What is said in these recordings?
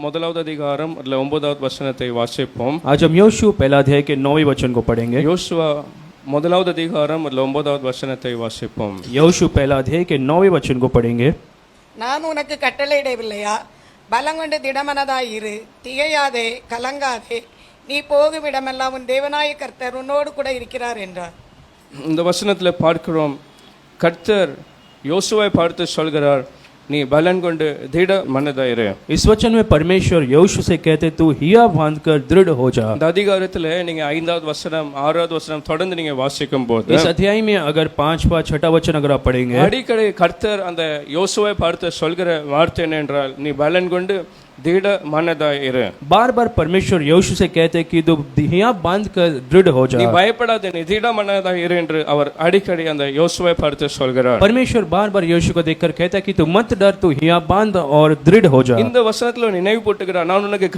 முதலாவது அதிகாரம் அதுல 9வது வசனத்தை வாசிப்போம். आज हम यहोशू पहला अध्याय के 9वें वचन को पढ़ेंगे. யோசுவா முதலாவது அதிகாரம் அதுல 9வது வசனத்தை வாசிப்போம். यहोशू पहला अध्याय के 9वें वचन को पढ़ेंगे. நான் உனக்கு கட்டளையிடவில்லையா? பலங்கொண்டு திடமனதாய் இரு, திகையாதே, கலங்காதே, நீ போகும் இடமெல்லாம் உன் தேவனாய கர்த்தர் உன்னோடு கூட இருக்கிறார் என்றார். இந்த வசனத்துல பார்க்கிறோம், கர்த்தர் யோசுவை பார்த்து சொல்கிறார், நீ பலன் கொண்டு திட மனதாயிரு. इस वचन में परमेश्वर यहोशू से कहते तू हिया बांधकर दृढ़ हो जा. இந்த அதிகாரத்துல நீங்க 5வது வசனம் 6வது வசனம் தொடர்ந்து நீங்க வாசிக்கும் போது इस अध्याय में अगर 5वां 6वां वचन अगर आप पढ़ेंगे, அடிக்கடி கர்த்தர் அந்த யோசுவை பார்த்து சொல்கிற வார்த்தை என்ன என்றால், நீ பலன் கொண்டு திட மனதாயிரு. बार बार परमेश्वर यहोशू से कहते कि तू हिया बांधकर दृढ़ हो நீ जा. பயப்படாதே, நீ திட மனதாயிரு என்று அவர் அடிக்கடி அந்த யோசுவை பார்த்து சொல்கிறார். परमेश्वर बार बार यहोशू को देखकर कहता है कि तू मत डर, तू हिया बांध और दृढ़ हो जा. இந்த வசனத்துல நினைவு போட்டுகிறார், நான் உனக்கு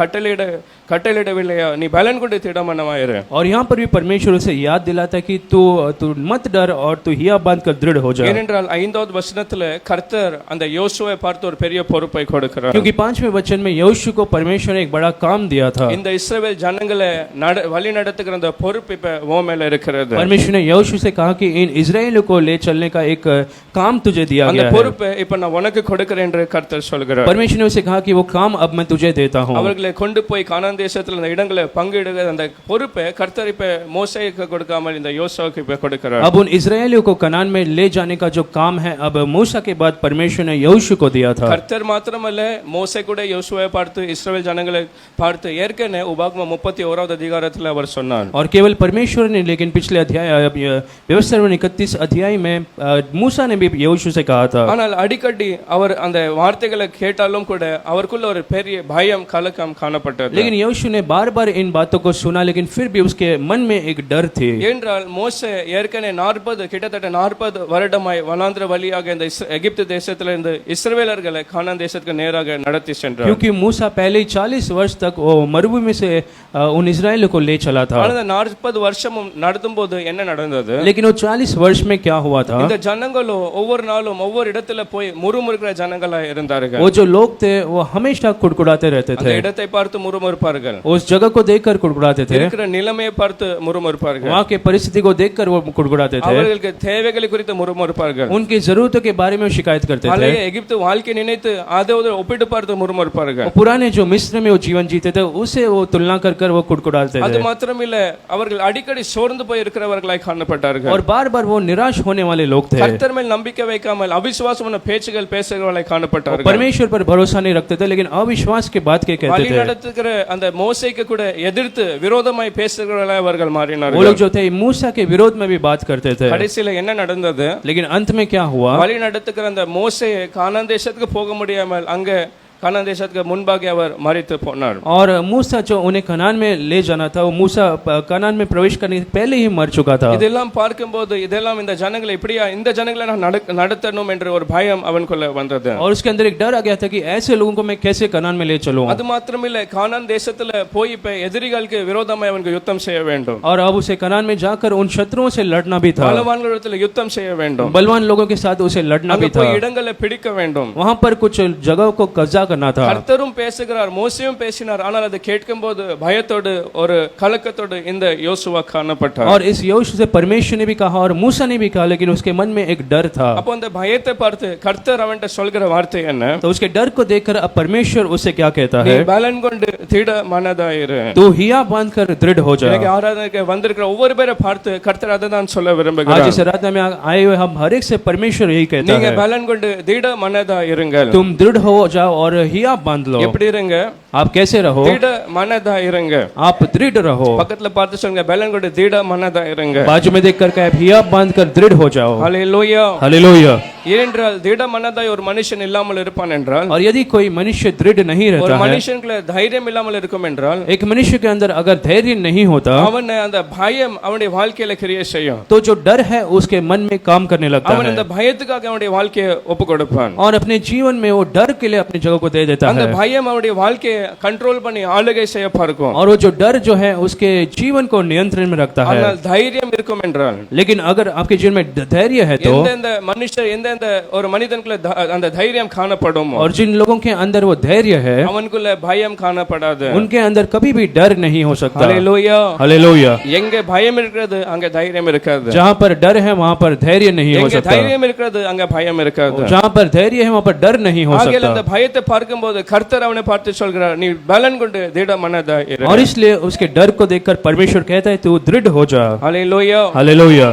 கட்டளையிடவில்லையா, நீ பலன் கொண்டு திட மனமாயிரு. और यहाँ पर भी परमेश्वर उसे याद दिलाता है कि तू मत डर और तू हिया बांधकर दृढ़ हो जा. ஏனென்றால் 5வது வசனத்துல கர்த்தர் அந்த யோசுவை பார்த்து ஒரு பெரிய பொறுப்பை கொடுக்கிறார். क्योंकि 5वें वचन में यहोशू को परमेश्वर ने एक बड़ा काम दिया था. இந்த இஸ்ரவேல் ஜனங்களை வழி நடத்துகிற அந்த பொறுப்பு இப்ப உன் மேல இருக்கிறது. परमेश्वर ने यहोशू से कहा कि इन इस्राएलियों को ले चलने का एक काम तुझे दिया அந்த गया है. பொறுப்பை இப்ப நான் உனக்கு கொடுக்கிறேன் என்று கர்த்தர் சொல்கிறார். परमेश्वर ने उसे कहा कि वो काम अब मैं तुझे देता हूँ. அவர்களை கொண்டு போய் கானான் தேசத்துல அந்த இடங்களை பங்கிடுகிற அந்த பொறுப்பை கர்த்தர் இப்ப மோசேக்கு கொடுக்காமல் இந்த யோசுவாவுக்கு இப்ப கொடுக்கிறார். अब उन इस्राएलियों को कनान में ले जाने का जो काम है अब मूसा के बाद परमेश्वर ने यहोशू को दिया था. கர்த்தர் மாத்திரமல்ல, மோசே கூட யோசுவை பார்த்து இஸ்ரவேல் ஜனங்களை பார்த்து ஏற்கனவே உபாகமம் 31வது அதிகாரத்தில் அவர் சொன்னார். और केवल परमेश्वर ने, लेकिन पिछले अध्याय व्यवस्था 31 अध्याय में मूसा ने भी यहोशू से कहा था. ஆனால் அடிக்கடி அவர் அந்த வார்த்தைகளை கேட்டாலும் கூட அவருக்குள்ள ஒரு பெரிய பயம் கலக்கம் காணப்பட்டது. लेकिन यहोशू ने बार बार इन बातों को सुना, लेकिन फिर भी उसके मन में एक डर थी. என்றால் மோசே ஏற்கனவே கிட்டத்தட்ட 40 வருடமாய் வனாந்திர வழியாக இந்த எகிப்து தேசத்துல இருந்து இஸ்ரவேலர்களை கானான் தேசத்துக்கு நேராக நடத்தி சென்றார். क्योंकि मूसा पहले 40 वर्ष तक वो मरुभूमि से उन इस्राएलियों को ले चला था. ஆனால் 40 வருஷமும் நடந்தும்போது என்ன நடந்தது? लेकिन वो 40 वर्ष में क्या हुआ था? இந்த ஜனங்களோ ஒவ்வொரு நாளும் ஒவ்வொரு இடத்துல போய் முறுமுறுக்கிற ஜனங்களா இருந்தார்கள். वो जो लोग थे वो हमेशा कुड़कुड़ाते रहते அந்த थे. இடத்தை பார்த்து முறுமுறுப்பார்கள், उस जगह को देखकर कुड़कुड़ाते थे, இருக்கிற நிலைமையை பார்த்து முறுமுறுப்பார்கள், वहाँ के परिस्थिति को देखकर वो कुड़कुड़ाते थे, அவர்களுக்கு தேவைகளை குறித்து முறுமுறுப்பார்கள், उनकी जरूरतों के बारे में शिकायत करते थे. பழைய எகிப்து வாழ்க்கை நினைத்து அதோட ஒப்பிட்டு பார்த்து முறுமுறுப்பார்கள். पुराने जो मिस्र में वो जीवन जीते थे उसे वो तुलना कर वो कुड़कुड़ाते அது थे. மாத்திரமில்ல, அவர்கள் அடிக்கடி சோர்ந்து போய் இருக்கிறவர்களாய் காணப்பட்டார்கள். और बार बार वो निराश होने वाले लोग थे. கர்த்தர் மேல் நம்பிக்கை வைக்காமல் அவிசுவாசமான பேச்சுகள் பேசுகிறவர்களாய் காணப்பட்டார்கள். परमेश्वर पर भरोसा नहीं रखते थे, लेकिन अविश्वास के बात के कहते வழி थे. நடத்துகிற அந்த மோசேக்கு கூட எதிர்த்து விரோதமாய் பேசுகிறவர்களாய் அவர்கள் वो மாறினார்கள். लोग जो थे मूसा के विरोध में भी बात करते थे. கடைசியில என்ன நடந்தது? लेकिन अंत में क्या हुआ? வழி நடத்துகிற அந்த மோசே கானான் தேசத்துக்கு போக முடியாமல் அங்க கானான் தேசத்துக்கு முன்பாக அவர் மரித்து போனார். और मूसा जो उन्हें कनान में ले जाना था, वो मूसा कनान में प्रवेश करने से पहले ही मर चुका था. இதெல்லாம் பார்க்கும்போது இதெல்லாம் இந்த ஜனங்களை இப்படியா இந்த ஜனங்களை நான் நடத்தணும் என்ற ஒரு பயம் அவனுக்குள்ள வந்தது. और उसके अंदर एक डर आ गया था कि ऐसे लोगों को मैं कैसे कनान में ले चलूं. அது மாத்திரமில்ல, கானான் தேசத்துல போய் இப்ப எதிரிகளுக்கு விரோதமாய் அவனுக்கு யுத்தம் செய்ய வேண்டும். और अब उसे कनान में जाकर उन शत्रुओं से लड़ना भी था. பலவான்களிடத்துல யுத்தம் செய்ய வேண்டும். बलवान लोगों के साथ उसे लड़ना அங்க भी था. போய் இடங்களை பிடிக்க வேண்டும். वहां पर कुछ जगहों को कब्जा करना था. கர்த்தரும் பேசுகிறார், மோசேயும் பேசினார். ஆனால் அதை கேட்கும்போது பயத்தோடு ஒரு கலக்கத்தோடு இந்த யோசுவா காணப்பட்டார். और इस यहोशू से परमेश्वर ने भी कहा और मूसा ने भी कहा, लेकिन उसके मन में एक डर था. அப்போ அந்த பயத்தை பார்த்து கர்த்தர் அவன்கிட்ட சொல்கிற வார்த்தை என்ன? तो उसके डर को देखकर अब परमेश्वर उसे क्या कहता நீ है? பலன் கொண்டு திட மனதாயிரு. तू हिया बांधकर दृढ़ हो जा. இன்னைக்கு ஆராதனைக்கு வந்திருக்கிற ஒவ்வொரு பேரை பார்த்து கர்த்தர் அதை தான் சொல்ல आज விரும்புகிறார். इस आराधना में आए हुए हम हर एक से परमेश्वर यही कहता நீங்க है, பலன் கொண்டு திட மனதாயிருங்கள். तुम दृढ़ हो जाओ और हिया बांध लो. எப்படி இருங்க? आप कैसे रहो? திட மனதாயிருங்க. आप दृढ़ रहो. பக்கத்துல பார்த்து சொல்லுங்க, பலன் கொண்டு திட மனதாயிருங்க. बाजू में देखकर कहे हिया बांधकर दृढ़ हो जाओ. ஹல்லேலூயா. हालेलुया. ஏனென்றால் திட மனதாய் ஒரு மனுஷன் இல்லாமல் இருப்பான் என்றால், और यदि कोई मनुष्य दृढ़ नहीं ஒரு रहता है, மனுஷனுக்குள்ள தைரியம் இல்லாமல் இருக்கும் என்றால், एक मनुष्य के अंदर अगर धैर्य नहीं होता, அவன் அந்த பயம் அவனுடைய வாழ்க்கையில கிரியை செய்யும். तो जो डर है उसके मन में काम करने लगता அவன் है அந்த பயத்துக்காக அவனுடைய வாழ்க்கையை ஒப்பு கொடுப்பான். और अपने जीवन में वो डर के लिए अपनी जगह को को दे देता அந்த है பயம் அவருடைய வாழ்க்கையை கண்ட்ரோல் பண்ணி ஆளுகை செய்ய பார்க்கும். और वो जो डर जो है उसके जीवन को नियंत्रण में रखता है। ஆனால் தைரியம் இருக்கும் என்றால், लेकिन अगर आपके जीवन में धैर्य है तो, எந்தெந்த மனுஷர் எந்தெந்த ஒரு மனிதனுக்குள்ள அந்த தைரியம் காணப்படும், और जिन लोगों के अंदर वो धैर्य है அவனுக்குள்ள பயம் காணப்படாது. उनके अंदर कभी भी डर नहीं हो सकता। ஹalleluya. हालेलुया। எங்க பயம் இருக்கிறது அங்க தைரியம் இருக்காது. जहाँ पर डर है वहाँ पर धैर्य नहीं हो எங்க सकता। தைரியம் இருக்கிறது அங்க பயம் இருக்காது. जहाँ पर धैर्य है वहाँ पर डर नहीं हो ஆகையால் அந்த सकता। பயத்தை பார்க்கும்போது கர்த்தர் அவனை பார்த்து சொல்கிறார், நீ பலன் கொண்டு திடமனதா இரு. और इसलिए उसके डर को देखकर परमेश्वर कहता है तू दृढ़ हो जा। ஹalleluya. हालेलुया।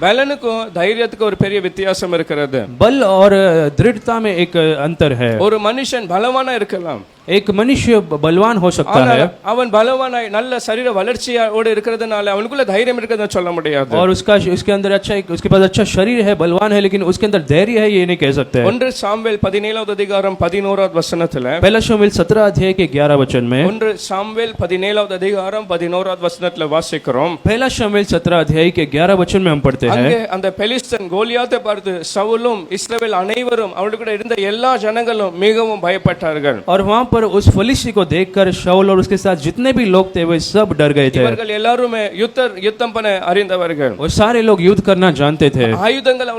பலனுக்கும் தைரியத்துக்கும் ஒரு பெரிய வித்தியாசம் இருக்கிறது. बल और दृढ़ता में एक अंतर है। ஒரு மனுஷன் பலவானா இருக்கலாம், एक मनुष्य बलवान हो सकता ஆனால் है அவன் பலவானாய் நல்ல சரீர வளர்ச்சியோடு இருக்கிறதுனால அவனுக்குள்ள தைரியம் இருக்கிறதுன்னு சொல்ல முடியாது. और उसके अंदर अच्छा उसके पास अच्छा शरीर है, बलवान है, लेकिन उसके अंदर धैर्य है ये नहीं कह सकते। 1 சாமுவேல் 17வது அதிகாரம் 11வது வசனத்துல, पहला शमूएल 17 अध्याय के 11 वचन में, 1 சாமுவேல் 17வது அதிகாரம் 11வது வசனத்துல வாசிக்கிறோம். पहला शमूएल 17 अध्याय के 11 वचन में हम पढ़ते हैं, அங்கே அந்த பெலிஸ்தன் கோலியாத்தை பார்த்து சவுலும் இஸ்ரவேல் அனைவரும் அவனுக்கு கூட இருந்த எல்லா ஜனங்களும் மிகவும் பயப்பட்டார்கள். और वहां पर उस फलिस्ती को देखकर शाऊल और उसके साथ जितने भी लोग थे वे सब डर गए थे। இவர்கள் எல்லாருமே யுத்தம் பண்ண அறிந்தவர்கள், और सारे लोग युद्ध करना जानते थे, ஆயுதங்கள்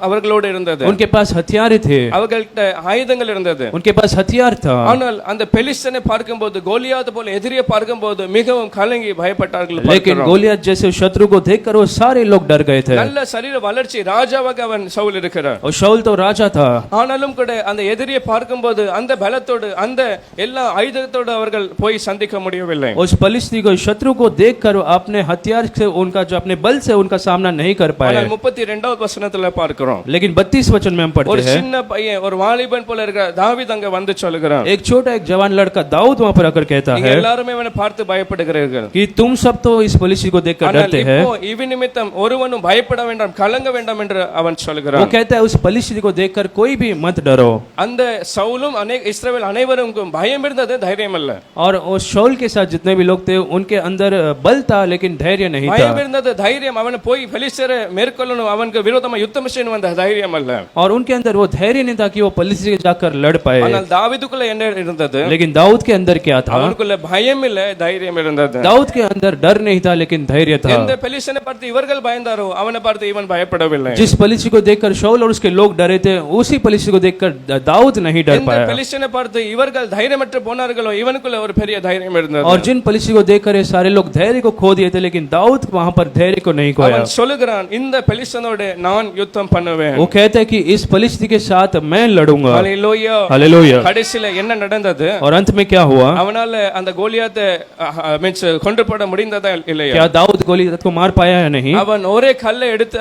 அவர்களோடு இருந்தது, उनके पास हथियार थे, அவர்கள்ட்ட ஆயுதங்கள் இருந்தது. उनके पास हथियार था। ஆனால் அந்த பெலிஸ்தனை பார்க்கும்போது கோலியாத் போல எதிரியை பார்க்கும்போது மிகவும் கலங்கி பயப்பட்டார்கள். लेकिन गोलियत जैसे शत्रु को देखकर वो सारे लोग डर गए थे। நல்ல சரீர வளர்ச்சி ராஜாவாக அவன் சவுல் இருக்கிறார். और शाऊल तो राजा था, ஆனாலும் கூட அந்த எதிரியை பார்க்கும்போது அந்த பலத்தோடு அந்த எல்லா ஆயுதத்தோடு அவர்கள் போய் சந்திக்க முடியவில்லை. उस फलिस्ती को शत्रु को देखकर वो अपने हथियार से उनका जो अपने बल से उनका सामना नहीं कर पाए। ஆனால் 32வது வசனத்துல பார்க்கிறோம், लेकिन 32 वचन में हम ஒரு पढ़ते हैं, சின்ன பையன் ஒரு வாலிபன் போல இருக்கிற தாவீது அங்க வந்து சொல்லுகிறான், एक छोटा एक जवान लड़का दाऊद वहां पर आकर कहता நீங்க है எல்லாரும் இவனை பார்த்து பயப்படுகிறீர்கள், कि तुम सब तो इस फलिस्ती को देखकर ஆனால் डरते हैं। இப்போ இவன் நிமித்தம் ஒருவனும் பயப்பட வேண்டாம் கலங்க வேண்டாம் என்று அவன் वो சொல்லுகிறான். कहता है उस फलिस्ती को देखकर कोई भी मत डरो। அந்த சவுலும் இஸ்ரவேல் அனைவருக்கும் பயம் இருந்தது, தைரியம் அல்ல. और उस शाऊल के साथ जितने भी लोग थे उनके अंदर बल था लेकिन धैर्य नहीं பயம் था। இருந்தது, தைரியம் அவனை போய் பெலிஸ்தரை மேற்கொள்ளணும், அவனுக்கு விரோதமா யுத்தம் செய்யணும் வந்த தைரியம் அல்ல. और उनके अंदर वो धैर्य नहीं था कि वो फलिस्ती से जाकर लड़ पाए। ஆனால் தாவீதுக்குள்ள என்ன இருந்தது? लेकिन दाऊद के अंदर क्या था? அவனுக்குள்ள பயம் இல்ல, தைரியம் இருந்தது. दाऊद के अंदर डर नहीं था लेकिन धैर्य था। எந்த பெலிஸ்தனை பார்த்து இவர்கள் பயந்தாரோ அவனை பார்த்து இவன் பயப்படவில்லை. जिस फलिस्ती को देखकर शाऊल और उसके लोग डरे थे उसी फलिस्ती को देखकर दाऊद नहीं डर எந்த पाया। பெலிஸ்தனை பார்த்து இவர்கள் தைரியமற்று போனார்களோ இவனுக்குள்ள ஒரு பெரிய தைரியம் இருந்தது. और जिन फलिस्ती को देखकर ये सारे लोग धैर्य को खो दिए थे लेकिन दाऊद वहां पर धैर्य को नहीं खोया। அவன் சொல்லுகிறான், இந்த பெலிஸ்தனோடு நான் யுத்தம் பண்ணுவேன். वो कहते हैं कि इस फलिस्ती के साथ मैं लड़ूंगा। ஹalleluya. हालेलुया। கடைசில என்ன நடந்தது? और अंत में क्या हुआ? அவனால அந்த கோலியாத்தை மீன்ஸ் கொண்டு போட முடிந்ததா இல்லையா? क्या दाऊद गोलियत को मार पाया या नहीं? அவன் ஒரே கல்லை எடுத்து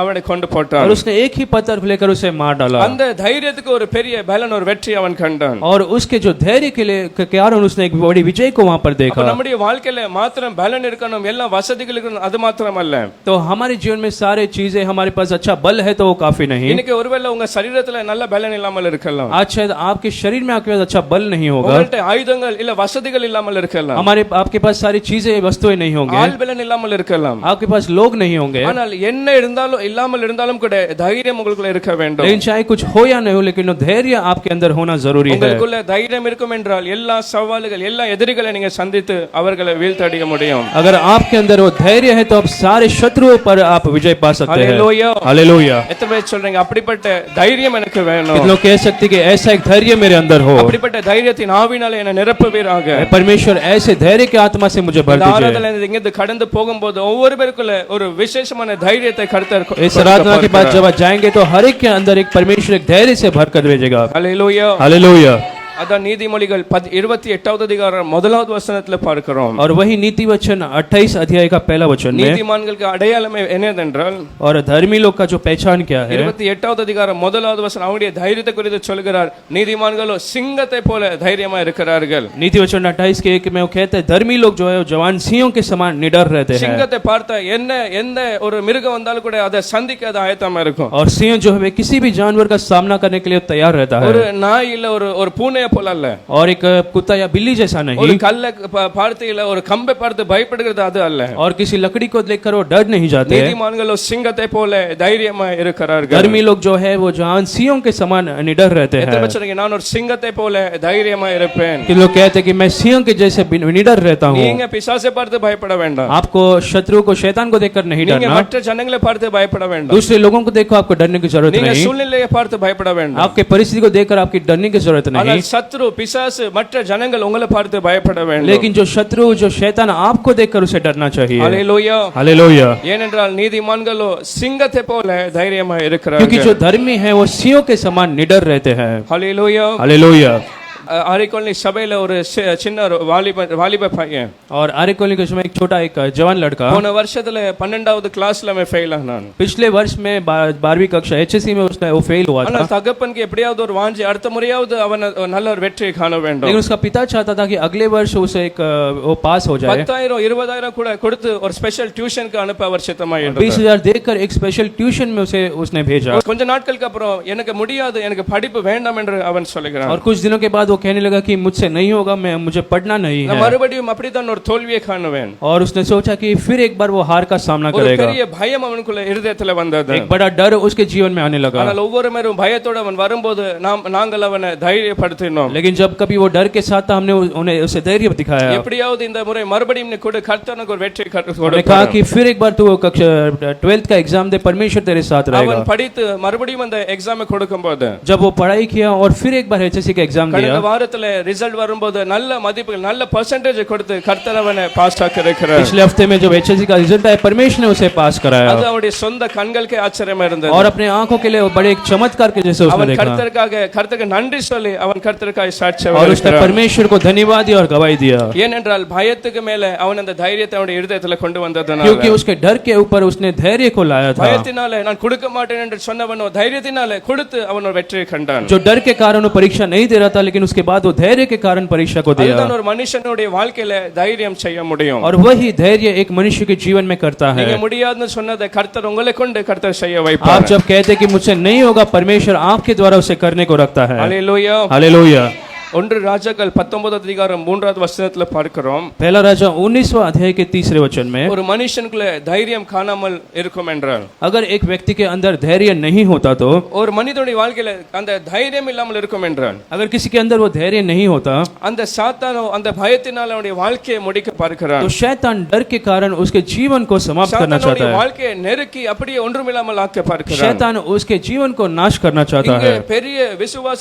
அவனை கொண்டு और போட்டான். उसने एक ही पत्थर लेकर उसे मार डाला। அந்த தைரியத்துக்கு ஒரு பெரிய பலன், ஒரு வெற்றி அவன் கண்டான். और उसके जो धैर्य के लिए के कारण उसने एक बड़ी विजय को वहां पर அப்ப देखा। நம்முடைய வாழ்க்கையில மாத்திரம் பலன் இருக்கணும், எல்லா வசதிகள் இருக்கணும், அது மாத்திரம் அல்ல. तो हमारे जीवन में सारे चीजें हमारे पास अच्छा बल है तो वो काफी नहीं। இன்னைக்கு ஒருவேளை உங்க சரீரத்துல நல்ல பலன் இல்லாமல் இருக்கலாம், आज शायद आपके शरीर में आपके पास अच्छा बल नहीं होगा, உங்கள்ட்ட ஆயுதங்கள் இல்ல வசதிகள் இல்லாமல் இருக்கலாம், हमारे आपके पास सारी चीजें वस्तुएं नहीं होंगे, ஆள் பலன் இல்லாமல் இருக்கலாம், आपके पास लोग नहीं होंगे, ஆனால் என்ன இருந்தாலும் இல்லாமல் இருந்தாலும் கூட தைரியம் உங்களுக்குள்ள இருக்க வேண்டும். लेकिन चाहे कुछ हो या नहीं हो लेकिन वो धैर्य आपके अंदर होना जरूरी है। உங்களுக்குள்ள தைரியம் இருக்கும் என்றால் எல்லா சவால்கள் எல்லா எதிரிகளை நீங்க சந்தித்து அவர்களை வீழ்த்தடிய முடியும். अगर आपके अंदर वो धैर्य है तो आप सारे शत्रुओं पर आप विजय पा सकते हैं। हालेलुया. हालेलुया। எத்தனை பேர் சொல்றீங்க அப்படிப்பட்ட தைரியம் எனக்கு வேணும்? कितने लोग कह सकते हैं कि ऐसा एक धैर्य मेरे अंदर हो, அப்படிப்பட்ட தைரியத்தின் ஆவினாலே என்னை நிரப்புவீராக. परमेश्वर ऐसे धैर्य के आत्मा से मुझे भर இந்த दीजिए। ஆராதனையிலிருந்து இங்கிருந்து கடந்து போகும்போது ஒவ்வொரு பேருக்குள்ள ஒரு விசேஷமான தைரியத்தை கர்த்தர் इस आराधना के बाद जब आप जाएंगे तो हर एक के अंदर एक परमेश्वर एक धैर्य से भर कर भेजेगा। ஹalleluya. हालेलुया। அதான் நீதிமொழிகள் 28வது அதிகாரம் 1வது வசனத்துல பார்க்கிறோம். और वही नीति वचन 28 अध्याय का पहला वचन में, நீதிமான்களுக்கு அடையாளமே என்னதென்றால், और धर्मी लोग का जो पहचान क्या है, 28வது அதிகாரம் 1வது வசனம் அவருடைய தைரியத்தை குறித்து சொல்கிறார். நீதிமான்களோ சிங்கத்தை போல தைரியமா இருக்கிறார்கள். नीति वचन 28 के 1 में वो कहते हैं धर्मी लोग जो है वो जवान सिंहों के समान निडर रहते हैं। சிங்கத்தை பார்த்தா எந்த ஒரு மிருகம் வந்தாலும் கூட அதை சந்திக்க அது ஆயத்தமா இருக்கும். और सिंह जो है किसी भी जानवर का सामना करने के लिए तैयार रहता है। ஒரு நாய் இல்ல ஒரு பூனை நாயை போல அல்ல. और एक कुत्ता या बिल्ली जैसा ஒரு नहीं, கல்லை பார்த்து இல்ல ஒரு கம்பை பார்த்து பயப்படுகிறது அது அல்ல. और किसी लकड़ी को देखकर वो डर नहीं जाते हैं। நீதிமான்களோ சிங்கத்தை போல தைரியமா இருக்கிறார்கள். धर्मी लोग जो है वो जहां सिंहों के समान निडर रहते எத்தனை हैं। பேர் சொல்றீங்க நான் ஒரு சிங்கத்தை போல தைரியமா இருப்பேன்? कि लोग कहते हैं कि मैं सिंह के जैसे निडर रहता हूँ। நீங்க பிசாசை பார்த்து பயப்பட வேண்டாம். आपको शत्रु को शैतान को देखकर नहीं நீங்க डरना, மற்ற ஜனங்களை பார்த்து பயப்பட வேண்டாம். दूसरे लोगों को देखो आपको डरने की जरूरत நீங்க नहीं, சூழ்நிலையை பார்த்து பயப்பட வேண்டாம். आपके परिस्थिति को देखकर आपकी डरने की जरूरत नहीं। ஆனால் சத்ரு பிசாசு மற்ற ஜனங்கள் உங்களை பார்த்து பயப்பட வேண்டும். लेकिन जो शत्रु जो शैतान आपको देखकर उसे डरना चाहिए। ஹalleluya. हालेलुया। ஏனென்றால் நீதிமான்களோ சிங்கத்தை போல தைரியமா क्योंकि இருக்கிறார்கள். जो धर्मी है वो सिंहों के समान निडर रहते हैं। ஹalleluya. हालेलुया। ஆரிக்கொள்ளி சபையில ஒரு சின்ன ஒரு வாலிப பையன் और आर्य कॉलोनी के समय एक छोटा एक जवान लड़का போன வருஷத்துல 12வது கிளாஸ்ல मैं ஃபெயில் ஆனான். पिछले वर्ष में 12वीं कक्षा HSC में उसका वो फेल हुआ ஆனா था। தகப்பனுக்கு எப்படியாவது ஒரு வாஞ்சி அடுத்த முறையாவது அவன் நல்ல ஒரு வெற்றியை காண வேண்டும். लेकिन उसका पिता चाहता था कि अगले वर्ष उसे एक वो पास हो जाए। 10,000 20,000 கூட கொடுத்து ஒரு ஸ்பெஷல் டியூஷனுக்கு அனுப்ப அவர் சித்தமாய் இருந்தார். 20,000 देकर एक स्पेशल ट्यूशन में उसे उसने भेजा। கொஞ்ச நாட்களுக்கு அப்புறம் எனக்கு முடியாது எனக்கு படிப்பு வேண்டாம் என்று அவன் சொல்லுகிறான். और कुछ दिनों के बाद वो कहने लगा कि मुझसे नहीं होगा, मैं मुझे पढ़ना नहीं நான் है। மறுபடியும் அப்படிதான் ஒரு தோல்வியை காணுவேன். और उसने सोचा कि फिर एक बार वो हार का सामना ஒரு करेगा। பெரிய பயம் அவனுக்குள்ள இருதயத்துல வந்தது. एक बड़ा डर उसके जीवन में आने लगा। ஆனால் ஒவ்வொரு முறையும் பயத்தோட அவன் வரும்போது நாங்கள் அவனை தைரியப்படுத்தினோம். लेकिन जब कभी वो डर के साथ था हमने उन्हें उसे धैर्य दिखाया। எப்படியாவது இந்த முறை மறுபடியும் நீ கொடு கர்த்தனுக்கு ஒரு வெற்றி उन्होंने कहा कि फिर एक बार तू 12th का एग्जाम दे, परमेश्वर तेरे साथ रहेगा। அவன் படித்து மறுபடியும் அந்த எக்ஸாமை கொடுக்கும்போது जब वो पढ़ाई किया और फिर एक बार HSC का एग्जाम दिया, கடந்த வாரத்துல ரிசல்ட் வரும்போது நல்ல மதிப்புகள் நல்ல परसेंटेज கொடுத்து கர்த்தர் அவனை பாஸ் ஆக்க இருக்கிறார். पिछले हफ्ते में जब HSC का रिजल्ट आया परमेश्वर ने उसे पास कराया। அது அவருடைய சொந்த கண்களுக்கு ஆச்சரியமா இருந்தது. और अपने आंखों के लिए वो बड़े एक चमत्कार के जैसे उसने அவன் देखा। கர்த்தருக்கு நன்றி சொல்லி அவன் கர்த்தருக்காய் சாட்சி और उसने परमेश्वर को धन्यवाद दिया और गवाही दिया। ஏனென்றால் பயத்துக்கு மேல அவன் அந்த தைரியத்தை அவனுடைய இருதயத்துல கொண்டு வந்ததனால, क्योंकि उसके डर के ऊपर उसने धैर्य को लाया था। பயத்தினால நான் கொடுக்க மாட்டேன் என்று சொன்னவனோ தைரியத்தினால கொடுத்து அவன் ஒரு வெற்றியை கண்டான். जो डर के कारण वो परीक्षा नहीं दे रहा था, लेकिन उसके बाद वो धैर्य के कारण परीक्षा को दिया। அதுதான் ஒரு மனுஷனுடைய வாழ்க்கையில தைரியம் செய்ய முடியும். और वही धैर्य एक मनुष्य के जीवन में करता है। நீங்க முடியாதுன்னு சொன்னதை கர்த்தர் உங்களை கொண்டு கர்த்தர் செய்ய आप வைப்பார். जब कहते हैं कि मुझसे नहीं होगा, परमेश्वर आपके द्वारा उसे करने को रखता है। ஹalleluya. हालेलुया। ஒன்று ராஜாக்கள் 19 அதிகாரம் 3வது வசனத்துல பார்க்கிறோம். पहला राजा 19वां अध्याय के 3 वचन में, ஒரு மனுஷனுக்குள்ள தைரியம் காணாமல் இருக்கும் என்றால், अगर एक व्यक्ति के अंदर धैर्य नहीं होता तो, ஒரு மனிதனுடைய வாழ்க்கையில அந்த தைரியம் இல்லாமல் இருக்கும் என்றால், अगर किसी के अंदर वो धैर्य नहीं होता அந்த சாத்தானோ அந்த பயத்தினால் அவனுடைய வாழ்க்கையை முடிக்க பார்க்கிறான். तो शैतान डर के कारण उसके जीवन को समाप्त करना चाहता சாத்தானுடைய है। வாழ்க்கையை நெருக்கி அப்படியே ஒன்றுமில்லாமல் ஆக்க பார்க்கிறான். शैतान उसके जीवन को नाश करना चाहता இங்கே है। பெரிய விசுவாச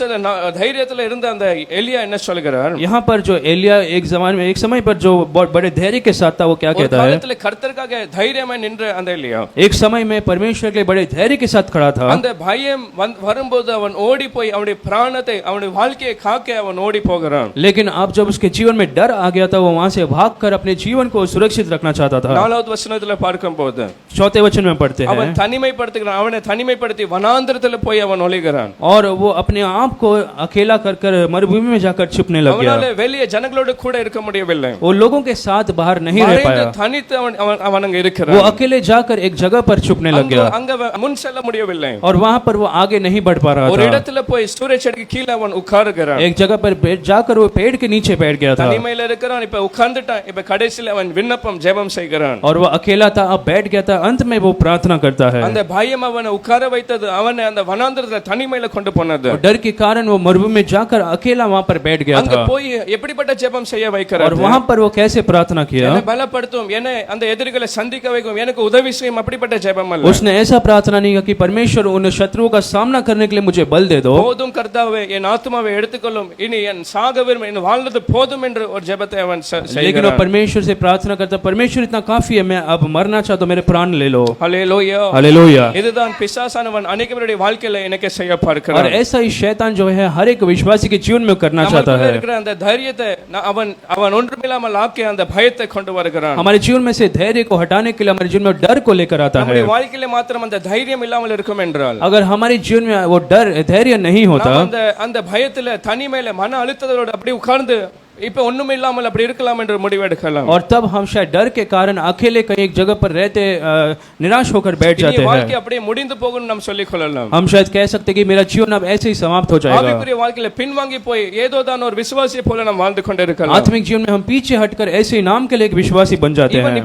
தைரியத்துல இருந்த அந்த எலியா என்ன சொல்கிறார்? यहाँ पर जो एलिया एक समय पर जो बहुत बड़े धैर्य के साथ था, वो क्या ஒரு कहता है? காலத்துல கர்த்தருக்காக தைரியமாய் நின்ற அந்த எலியா एक समय में परमेश्वर के लिए बड़े धैर्य के साथ खड़ा था। அந்த பயம் வரும்போது அவன் ஓடி போய் அவனுடைய பிராணத்தை அவனுடைய வாழ்க்கையை காக்க அவன் ஓடி போகிறான். लेकिन अब जब उसके जीवन में डर आ गया था, वो वहां से भागकर अपने जीवन को सुरक्षित रखना चाहता था। 4வது வசனத்துல பார்க்கும்போது चौथे वचन में पढ़ते हैं, அவன் தனிமைப்படுத்துகிறான். அவனை தனிமைப்படுத்தி வனாந்திரத்துல போய் அவன் ஒளிகிறான். और वो अपने आप को अकेला कर कर मरुभूमि में जाकर छुपने लग गया। அவனால வெளியே ஜனங்களோட கூட இருக்க முடியவில்லை. वो लोगों के साथ बाहर नहीं रह पाया। தனித்து அவன் அங்க वो இருக்கிறான். अकेले जाकर एक जगह पर छुपने लग गया அங்க முன் செல்ல முடியவில்லை. और वहां पर वो आगे नहीं बढ़ पा रहा ஒரு था। இடத்துல போய் சூரிய செடிக்கு கீழே அவன் உட்காருகிறான். एक जगह पर जाकर वो पेड़ के नीचे बैठ गया था தனிமையில இருக்கிறான். இப்ப உட்கார்ந்துட்டான். இப்ப கடைசில அவன் விண்ணப்பம் ஜெபம் செய்கிறான். और वो अकेला था, अब बैठ गया था, अंत में वो प्रार्थना करता है। அந்த பயம் அவனை உட்கார வைத்தது, அவனை அந்த வனாந்திரத்துல தனிமையில கொண்டு போனது. और डर के कारण वो मरुभूमि में जाकर अकेला वहां पर बैठ गया அங்க था। போய் எப்படிப்பட்ட ஜெபம் செய்ய வைக்கிறார்? और वहां पर वो कैसे प्रार्थना किया? என்னை பலப்படுத்தும், என்னை அந்த எதிரிகளை சந்திக்க வைக்கும், எனக்கு உதவி செய்யும், அப்படிப்பட்ட ஜெபம் அல்ல. उसने ऐसा प्रार्थना नहीं किया कि परमेश्वर उन शत्रुओं का सामना करने के लिए मुझे बल दे दो। போதும் கர்த்தாவே, என் ஆத்துமாவை எடுத்துக்கொள்ளும், இனி என் சாக விரும்ப என் வாழ்றது போதும் என்று ஒரு ஜெபத்தை அவன் लेकिन वो செய்கிறான். परमेश्वर से प्रार्थना करता, परमेश्वर इतना काफी है, मैं अब मरना चाहता हूं, मेरे प्राण ले लो। ஹல்லேலூயா. हालेलुया। இதுதான் பிசாசானவன் அநேகருடைய வாழ்க்கையில எனக்கு செய்ய और பார்க்கிறான். ऐसा ही शैतान जो है हर एक विश्वासी के जीवन में करना चाहता நமக்குள்ள है। இருக்கிற அந்த தைரியத்தை அவன் ஒன்றுமில்லாமல் ஆக்கி அந்த பயத்தை கொண்டு வருகிறான். हमारे जीवन में से धैर्य को हटाने के लिए हमारे जीवन में डर को लेकर आता है। நம்முடைய வாழ்க்கையில மாத்திரம் அந்த தைரியம் இல்லாமல் இருக்கும் என்றால், अगर हमारे जीवन में वो डर धैर्य नहीं होता, நாம் அந்த பயத்துல தனிமையில மன அழுத்தத்தோட அப்படியே உட்கார்ந்து இப்ப ஒண்ணுமே இல்லாமல் அப்படி இருக்கலாம் என்று முடிவெடுக்கலாம். और तब हम शायद डर के कारण अकेले कहीं एक जगह पर रहते निराश होकर बैठ जाते இனி வாழ்க்கை हैं। அப்படியே முடிந்து போகும் நாம் சொல்லிக் கொள்ளலாம். हम शायद कह सकते हैं कि मेरा जीवन अब ऐसे ही समाप्त हो जाएगा। ஆவிக்குரிய வாழ்க்கையில பின்வாங்கி போய் ஏதோ தான் ஒரு விசுவாசியை போல நாம் வாழ்ந்து கொண்டிருக்கலாம். आत्मिक जीवन में हम पीछे हटकर ऐसे ही नाम के लिए एक विश्वासी बन जाते இவன் हैं।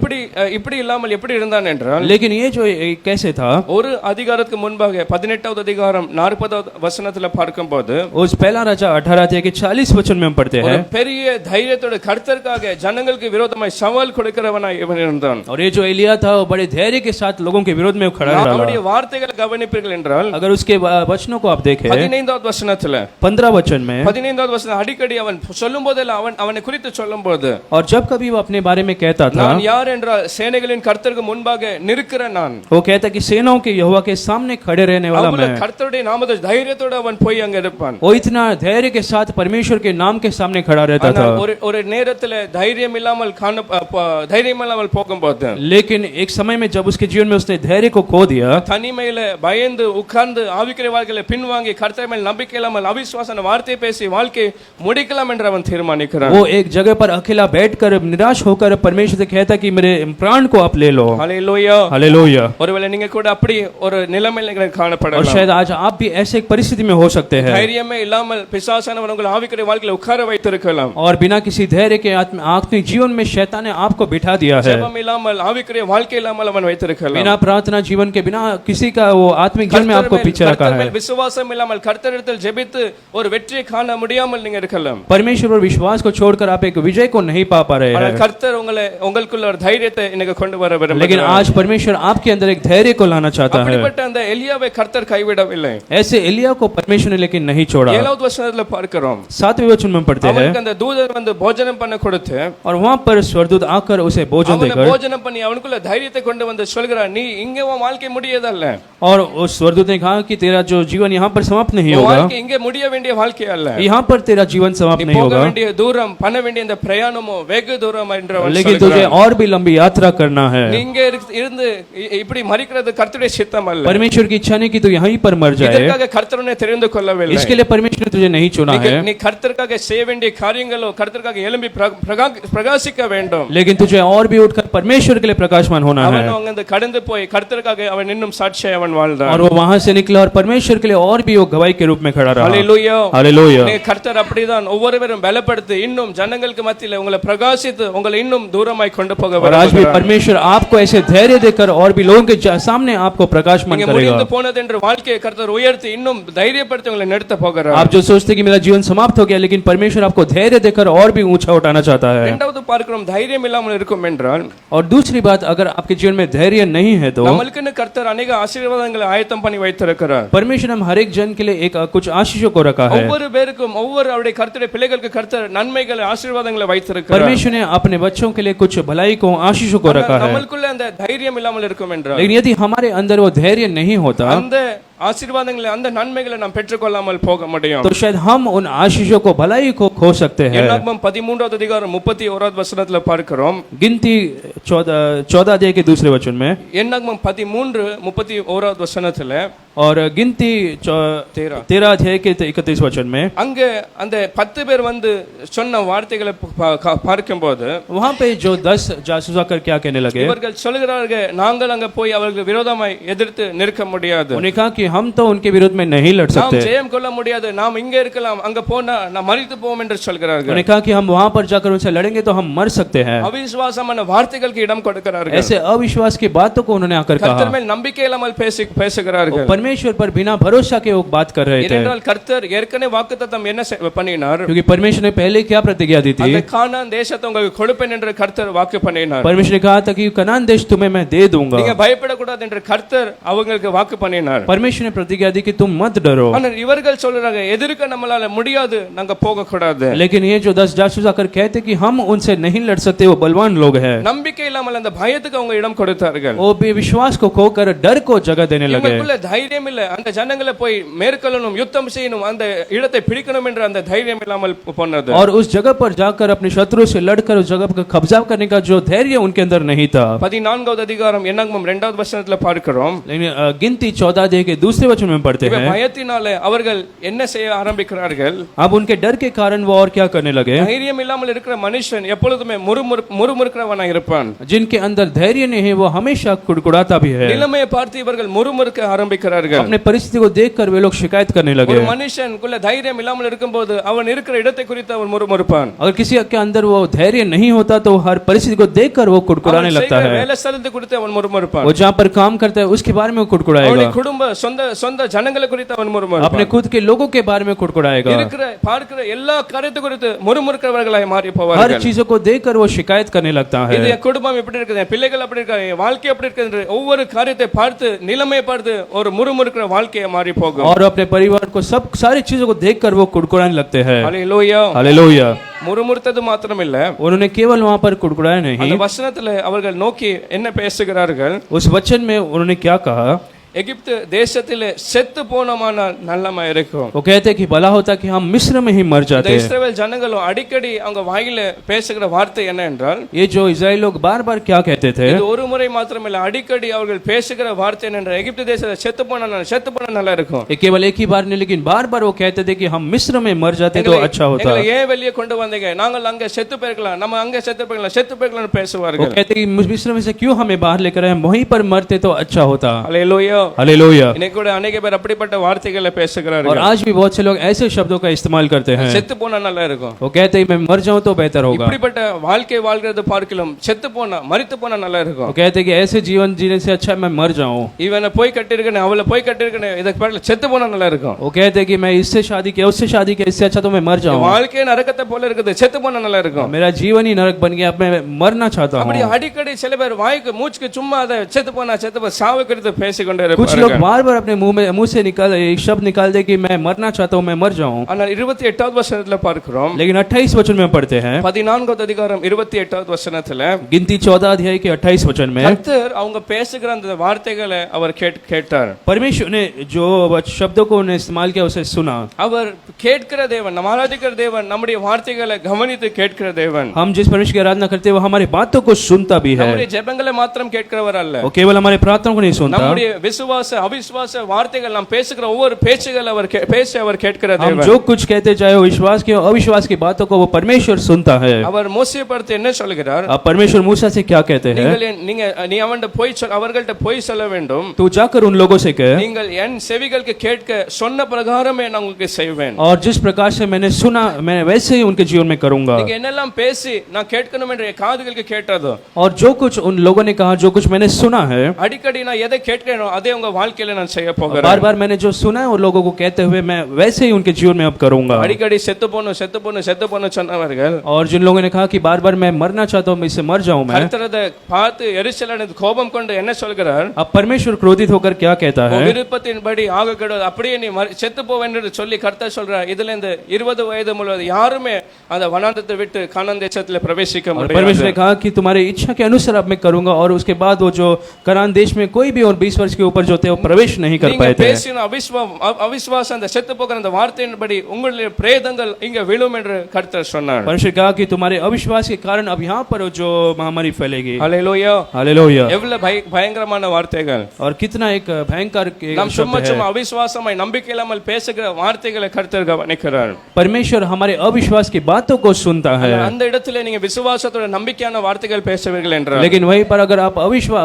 இப்படி இல்லாமல் எப்படி இருந்தான் என்றால், लेकिन ये जो कैसे था, ஒரு அதிகாரத்துக்கு முன்பாக 18வது அதிகாரம் 40வது வசனத்துல பார்க்கும்போது उस पहला राजा 18 अध्याय के 40 वचन में हम पढ़ते ஒரு हैं। பெரிய தைரியத்தோட கர்த்தருக்காக ஜனங்களுக்கு விரோதமாய் சவால் கொடுக்கிறவனாய் இவன் இருந்தான். और ये जो एलिया था वो बड़े धैर्य के साथ लोगों के विरोध में खड़ा அவனுடைய रहा। வார்த்தைகளை கவனிப்பீர்கள் என்றால், अगर उसके वचनों को आप देखें 15வது வசனத்துல 15 वचन में, 15வது வசனம் அடிக்கடி அவன் சொல்லும் போதெல்லாம் அவனை குறித்து சொல்லும் போது, और जब कभी वो अपने बारे में कहता था, நான் யார் என்றால் சேனைகளின் கர்த்தருக்கு முன்பாக நிற்கிற நான், वो कहता कि सेनाओं के यहोवा के सामने खड़े रहने वाला அவ்வளவு मैं। கர்த்தருடைய நாமத்தை தைரியத்தோட அவன் போய் அங்க இருப்பான். वो इतना धैर्य के साथ परमेश्वर के नाम के सामने खड़ा रहता था। ஆனால் ஒரு நேரத்துல தைரியம் இல்லாமல் தைரியம் இல்லாமல் போகும்போது, लेकिन एक समय में जब उसके जीवन में उसने धैर्य को खो दिया, தனிமையில பயந்து உட்கார்ந்து ஆவிக்குரிய வாழ்க்கையில பின்வாங்கி கர்த்தர் மேல் நம்பிக்கை இல்லாமல் அவிசுவாசன வார்த்தை பேசி வாழ்க்கை முடிக்கலாம் என்று அவன் தீர்மானிக்கிறான். वो एक जगह पर अकेला बैठकर निराश होकर परमेश्वर से कहता कि मेरे प्राण को आप ले लो। ஹல்லேலூயா. हालेलुया। ஒருவேளை நீங்க கூட அப்படி ஒரு நிலைமையில और காணப்படலாம். शायद आज आप भी ऐसे एक परिस्थिति में हो सकते हैं, தைரியமே இல்லாமல் பிசாசானவன் உங்கள் ஆவிக்குரிய வாழ்க்கையில உட்கார வைத்திருக்கலாம். और बिना किसी धैर्य के आत्मिक जीवन में शैतान ने आपको बिठा दिया है। ஜெபம் இல்லாமல் ஆவிக்குரிய வாழ்க்கை இல்லாமல் அவன் வைத்திருக்கலாம். बिना प्रार्थना जीवन के, बिना किसी का वो आत्मिक जीवन में आपको पीछे रखा கர்த்தர் है। மேல் விசுவாசம் இல்லாமல் கர்த்தரிடத்தில் ஜெபித்து ஒரு வெற்றியை காண முடியாமல் நீங்க இருக்கலாம். परमेश्वर पर विश्वास को छोड़कर आप एक विजय को नहीं पा पा रहे ஆனால் हैं। கர்த்தர் உங்களுக்குள்ள ஒரு தைரியத்தை இன்னைக்கு கொண்டு வர लेकिन விரும்புகிறார். आज परमेश्वर आपके अंदर एक धैर्य को लाना चाहता है। அப்படிப்பட்ட அந்த எலியாவை கர்த்தர் கைவிடவில்லை. ऐसे एलिया को परमेश्वर ने लेकिन नहीं छोड़ा। 7வது வசனத்துல பார்க்கிறோம், 7वें वचन में पढ़ते हैं, அவனுக்கு அந்த தூதன் வந்து போஜனம் பண்ண கொடுத்து और वहां पर स्वर्गदूत आकर उसे भोजन அவனை देकर, போஜனம் பண்ணி அவனுக்குள்ள தைரியத்தை கொண்டு வந்து சொல்கிறான், நீ இங்க உன் வாழ்க்கை முடியதல்ல, और उस स्वर्गदूत ने कहा कि तेरा जो जीवन यहाँ पर समाप्त नहीं உன் होगा, வாழ்க்கை இங்க முடிய வேண்டிய வாழ்க்கை அல்ல, यहाँ पर तेरा जीवन समाप्त நீ नहीं போக होगा, வேண்டிய தூரம் பண்ண வேண்டிய இந்த பிரயாணமோ வெகு தூரம் என்று அவன் लेकिन तुझे சொல்கிறான். और भी लंबी यात्रा करना है। நீ இங்க இருந்து இப்படி மரிக்கிறது கர்த்தருடைய சித்தம் அல்ல. परमेश्वर की इच्छा नहीं कि तू यहीं पर मर जाए, இதற்காக கர்த்தரனை தெரிந்து கொள்ளவில்லை. इसके लिए परमेश्वर ने तुझे नहीं चुना है, நீ கர்த்தருக்காக செய்ய வேண்டிய காரியங்களோ கர்த்தருக்காக எழும்பி பிரகாசிக்க வேண்டும். लेकिन तुझे और भी उठकर परमेश्वर के लिए प्रकाशमान होना है। அவன் அங்க கடந்து போய் கர்த்தருக்காக அவன் இன்னும் சாட்சியாய் அவன் வாழ்ந்தான். और वो वहां से निकला और परमेश्वर के लिए और भी वो गवाही के रूप में खड़ा रहा। ஹல்லேலூயா. हालेलुया। நீ கர்த்தர் அப்படிதான் ஒவ்வொருவரும் பலப்படுத்தி இன்னும் ஜனங்களுக்கு மத்தியில உங்களை பிரகாசித்து உங்களை இன்னும் தூரமாய் கொண்டு போக और आज भी परमेश्वर आपको ऐसे धैर्य देकर और भी लोगों के सामने आपको प्रकाशमान நீங்க करेगा। முடிந்து போனது என்று வாழ்க்கையை கர்த்தர் உயர்த்தி இன்னும் தைரியப்படுத்தி உங்களை நிறுத்த போகிறார். आप जो सोचते कि मेरा जीवन समाप्त हो गया, लेकिन परमेश्वर आपको धैर्य देकर और भी ऊंचा उठाना चाहता है। இரண்டாவது பார்க்கிறோம், தைரியம் இல்லாமல் இருக்கும் என்றால் और दूसरी बात, अगर आपके जीवन में धैर्य नहीं है तो நம்மளுக்குன்னு கர்த்தர் अनेक ஆசீர்வாதங்களை ஆயத்தம் பண்ணி வைத்திருக்கிறார். परमेश्वर हम हर एक जन के लिए एक कुछ आशीषों को रखा है। ஒவ்வொரு பேருக்கும் ஒவ்வொரு அவருடைய கர்த்தருடைய பிள்ளைகளுக்கு கர்த்தர் நன்மைகளை ஆசீர்வாதங்களை வைத்திருக்கிறார். परमेश्वर ने अपने बच्चों के लिए कुछ भलाई को आशीषों को रखा है। நம்மளுக்குள்ள அந்த தைரியம் இல்லாமல் இருக்கும் என்றால், लेकिन यदि हमारे अंदर वो धैर्य नहीं होता அந்த ஆசீர்வாதங்களை அந்த நன்மைகளை நாம் பெற்றுக்கொள்ளாமல் போக முடியும். तो शायद हम उन आशीषों को भलाई को खो सकते हैं। என்னாகமம் 13வது அதிகாரம் 31வது வசனத்துல பார்க்கிறோம், गिनती 14 अध्याय के दूसरे वचन में, என்னாகமம் 13:31வது வசனத்துல और गिनती 13 अध्याय के 31 वचन में, அங்க அந்த 10 பேர் வந்து சொன்ன வார்த்தைகளை பார்க்கும்போது वहां पे जो 10 जासूस आकर क्या कहने लगे, இவர்கள் சொல்கிறார்கள், நாங்கள் அங்க போய் அவர்களுக்கு விரோதமாய் எதிர்த்து நிற்க முடியாது, उन्होंने कहा कि हम तो उनके विरुद्ध में नहीं लड़ நாம் सकते, ஜெயம் கொள்ள முடியாது, நாம் இங்க இருக்கலாம், அங்க போனா நாம் மரித்து போவோம் என்று சொல்கிறார்கள். उन्होंने कहा कि हम वहां पर जाकर उनसे लड़ेंगे तो हम मर सकते हैं। அவிசுவாசமான வார்த்தைகளுக்கு இடம் கொடுக்கிறார்கள். ऐसे अविश्वास की बातों को उन्होंने आकर கர்த்தர் कहा। மேல் நம்பிக்கை இல்லாமல் பேசுகிறார்கள். परमेश्वर पर बिना भरोसा के वो बात कर रहे थे, ஏனென்றால் கர்த்தர் ஏற்கனவே வாக்குத்தத்தம் என்ன பண்ணினார், क्योंकि परमेश्वर ने पहले क्या प्रतिज्ञा दी थी, அந்த கானான் தேசத்தை உங்களுக்கு கொடுப்பேன் என்று கர்த்தர் வாக்கு பண்ணினார். परमेश्वर ने कहा था कि कनान देश तुम्हें मैं दे दूंगा। நீங்க பயப்படக்கூடாது என்று கர்த்தர் அவங்களுக்கு வாக்கு பண்ணினார். परमेश्वर ने प्रतिज्ञा दी कि तुम मत डरो, ஆனால் இவர்கள் சொல்றாங்க, எதிர்க்க நம்மளால முடியாது, நாங்க போக கூடாது. लेकिन ये जो 10 जासूस आकर कहते कि हम उनसे नहीं लड़ सकते, वो बलवान लोग हैं। நம்பிக்கை இல்லாமல் அந்த பயத்துக்கு அவங்க இடம் கொடுத்தார்கள். वो विश्वास को खोकर डर को जगह देने लगे। இவங்களுக்குள்ள தைரியம் இல்ல, அந்த ஜனங்களை போய் மேற்கொள்ளணும், யுத்தம் செய்யணும், அந்த இடத்தை பிடிக்கணும் என்ற அந்த தைரியம் இல்லாமல் போனது. और उस जगह पर जाकर अपने शत्रु से लड़कर उस जगह पर कब्जा करने का जो धैर्य उनके अंदर नहीं था। 14வது அதிகாரம் என்னாகமம் 2வது வசனத்துல பார்க்கிறோம், लेकिन गिनती 14 अध्याय के दूसरे वचन में पढ़ते இவன் हैं, பயத்தினாலே அவர்கள் என்ன செய்ய ஆரம்பிக்கிறார்கள்? अब उनके डर के कारण वो और क्या करने लगे। தைரியம் இல்லாமல் இருக்கிற மனுஷன் எப்பொழுதுமே முறுமுறுக்கிறவனா இருப்பான். जिनके अंदर धैर्य नहीं है वो हमेशा कुड़कुड़ाता भी है। நிலைமையை பார்த்து இவர்கள் முறுமுறுக்க ஆரம்பிக்கிறார்கள். अपने परिस्थिति को देखकर वे लोग शिकायत करने लगे। ஒரு மனுஷனுக்குள்ள தைரியம் இல்லாமல் இருக்கும்போது அவன் இருக்கிற இடத்தை குறித்து அவன் முறுமுறுப்பான். अगर किसी के अंदर वो धैर्य नहीं होता तो हर परिस्थिति को देखकर वो कुड़कुड़ाने लगता है। வேலை ஸ்தலத்தை குறித்து அவன் முறுமுறுப்பான். वो जहाँ पर काम करता है उसके बारे में वो कुड़कुड़ाएगा। அவனுடைய குடும்ப சொந்த ஜனங்களை குறித்து அவன் முறுமுறுப்பான். अपने खुद के लोगों के बारे में कुड़कुड़ाएगा। இருக்கிற பார்க்கிற எல்லா காரியத்தை குறித்து முறுமுறுக்கிறவர்களாய் மாறி हर போவார்கள். चीजों को देखकर वो शिकायत करने लगता है। இது குடும்பம் எப்படி இருக்குது, பிள்ளைகள் அப்படி இருக்காங்க, வாழ்க்கை எப்படி இருக்குது, ஒவ்வொரு காரியத்தை பார்த்து நிலைமையை பார்த்து ஒரு முறுமுறுக்கிற வாழ்க்கையை மாறி போகும். और अपने परिवार को सब सारी चीजों को देखकर वो कुड़कुड़ाने लगते हैं। ஹல்லேலூயா. हालेलुया। முறுமுறுத்தது மாத்திரமில்ல, उन्होंने केवल वहां पर कुड़कुड़ाया அந்த नहीं, வசனத்துல அவர்கள் நோக்கி என்ன பேசுகிறார்கள்? उस वचन में उन्होंने क्या कहा, எகிப்து தேசத்திலே செத்து போனோமானால் நல்லமா இருக்கும். वो कहते कि भला होता कि हम मिस्र में ही मर இந்த जाते। இஸ்ரவேல் ஜனங்களும் அடிக்கடி அவங்க வாயில பேசுகிற வார்த்தை என்ன என்றால், ये जो इजराइल लोग बार बार क्या कहते थे, இது ஒரு முறை மாத்திரமில்ல, அடிக்கடி அவர்கள் பேசுகிற வார்த்தை என்ன, எகிப்து தேசத்துல செத்து போனா நல்லா இருக்கும். ये केवल एक ही बार नहीं लेकिन बार बार वो कहते थे कि हम मिस्र में मर जाते तो अच्छा होता। எங்களை ஏன் வெளியே கொண்டு வந்தீங்க, நாங்கள் அங்க செத்து போயிருக்கலாம், நம்ம அங்க செத்து போயிருக்கலாம்னு वो பேசுவார்கள். कहते कि मिस्र में से क्यों हमें बाहर लेकर आए, हम वहीं पर मरते तो अच्छा होता। ஹல்லேலூயா. हालेलुया। இன்னைக்கு கூட अनेक பேர் அப்படிப்பட்ட வார்த்தைகளை और பேசுகிறார்கள். आज भी बहुत से लोग ऐसे शब्दों का इस्तेमाल करते हैं। செத்து போனா நல்லா இருக்கும். वो कहते हैं मैं मर जाऊं तो बेहतर होगा। இப்படிப்பட்ட வாழ்க்கை வாழ்கிறது பார்க்கலாம், செத்து போனா மரித்து போனா நல்லா वो இருக்கும். कहते हैं कि ऐसे जीवन जीने से अच्छा मैं मर जाऊं। இவனை போய் கட்டிருக்கேன், அவளை போய் கட்டிருக்கேன், இதுக்கு பதிலா செத்து போனா நல்லா இருக்கும். वो कहते हैं कि मैं इससे शादी किया उससे शादी किया इससे अच्छा तो मैं मर जाऊं। வாழ்க்கை நரகத்தை போல இருக்குது, செத்து போனா நல்லா இருக்கும். मेरा जीवन ही नरक बन गया, अब मैं मरना चाहता அப்படி हूं। அடிக்கடி சில பேர் வாய்க்கு மூச்சுக்கு சும்மா அதை செத்து போனா சாவு குறித்து பேசிக்கொண்டே कुछ लोग இருப்பார்கள். बार बार अपने मुंह से निकाल एक शब्द निकाल दे कि मैं मरना चाहता हूं, मैं मर जाऊं। ஆனால் 28வது வசனத்துல பார்க்கிறோம், लेकिन 28 वचन में पढ़ते हैं, 14வது அதிகாரம் 28வது வசனத்துல गिनती 14 अध्याय के 28 वचन में, கர்த்தர் அவங்க பேசுகிற அந்த வார்த்தைகளை அவர் கேட்டார். परमेश्वर ने जो शब्दों को उन्हें इस्तेमाल किया उसे सुना। அவர் கேட்கிற தேவன், நம்ம ஆராதிக்கிற தேவன், நம்முடைய வார்த்தைகளை கவனித்து கேட்கிற தேவன். हम जिस परमेश्वर की आराधना करते हैं वो हमारी बातों को सुनता भी है। நம்முடைய ஜெபங்களை மாத்திரம் கேட்கிறவர் அல்ல, वो केवल हमारे प्रार्थनाओं को नहीं सुनता, நம்முடைய விசுவாச அவிசுவாச வார்த்தைகள் நாம் பேசுகிற ஒவ்வொரு பேச்சுகள் அவர் கேட்கிற हम தேவன். जो कुछ कहते चाहे वो विश्वास की अविश्वास की बातों को वो परमेश्वर सुनता है। அவர் மோசேயை பார்த்து என்ன சொல்கிறார்? अब परमेश्वर मूसा से क्या कहते हैं, நீ அவர்கள்ட்ட போய் சொல்ல வேண்டும், तू जाकर उन लोगों से कह, நீங்கள் என் செவிகளுக்கு கேட்க சொன்ன பிரகாரமே நான் உங்களுக்கு செய்வேன். और जिस प्रकार से मैंने सुना मैं वैसे ही उनके जीवन में करूंगा। நீங்க என்னெல்லாம் பேசி நான் கேட்கணும் என்ற காதுகளுக்கு கேட்டதோ, और जो कुछ उन लोगों ने कहा, जो कुछ मैंने सुना है, அடிக்கடி நான் எதை கேட்கிறேனோ அதே உங்க வாழ்க்கையில நான் செய்ய बार போகிறேன். बार मैंने जो सुना है उन लोगों को कहते हुए मैं वैसे ही उनके जीवन में अब करूंगा। அடிக்கடி செத்து போன சொன்னவர்கள் और जिन लोगों ने कहा कि बार बार मैं मरना चाहता हूं, मैं इससे मर जाऊं मैं, கர்த்தரதை பார்த்து எரிச்சலானது கோபம் கொண்டு என்ன சொல்கிறார்? अब परमेश्वर क्रोधित होकर क्या कहता है, விருப்பத்தின்படி ஆக கடவுள் அப்படியே நீ செத்து போவேன் என்று சொல்லி கர்த்தர் சொல்றார். இதுல இருந்து 20 வயது முழுவதும் யாருமே அந்த வனாந்தரத்தை விட்டு கானான் தேசத்துல பிரவேசிக்க परमेश्वर ने முடியாது. कहा कि तुम्हारी इच्छा के अनुसार अब मैं करूंगा, और उसके बाद वो जो कनान देश में कोई भी और 20 वर्ष के ऊपर जो थे वो प्रवेश नहीं कर நீங்க पाए थे। பேசின அவிசுவாசம் அந்த செத்து போகிற அந்த வார்த்தையின்படி உங்களுடைய பிரேதங்கள் இங்க விழும் என்று கர்த்தர் சொன்னார். परमेश्वर ने कहा कि तुम्हारे अविश्वास के कारण अब यहाँ पर जो महामारी फैलेगी। ஹல்லேலூயா. हालेलुया। எவ்வளவு பயங்கரமான வார்த்தைகள். और कितना एक भयंकर நாம் शब्द है। சும்மா அவிசுவாசமாய் நம்பிக்கை இல்லாமல் பேசுகிற வார்த்தைகளை கர்த்தர் கவனிக்கிறார். परमेश्वर हमारे अविश्वास की बातों को सुनता है, அந்த இடத்துல நீங்க விசுவாசத்தோட நம்பிக்கையான வார்த்தைகள் பேசுவீர்கள் என்றால், लेकिन वहीं पर अगर आप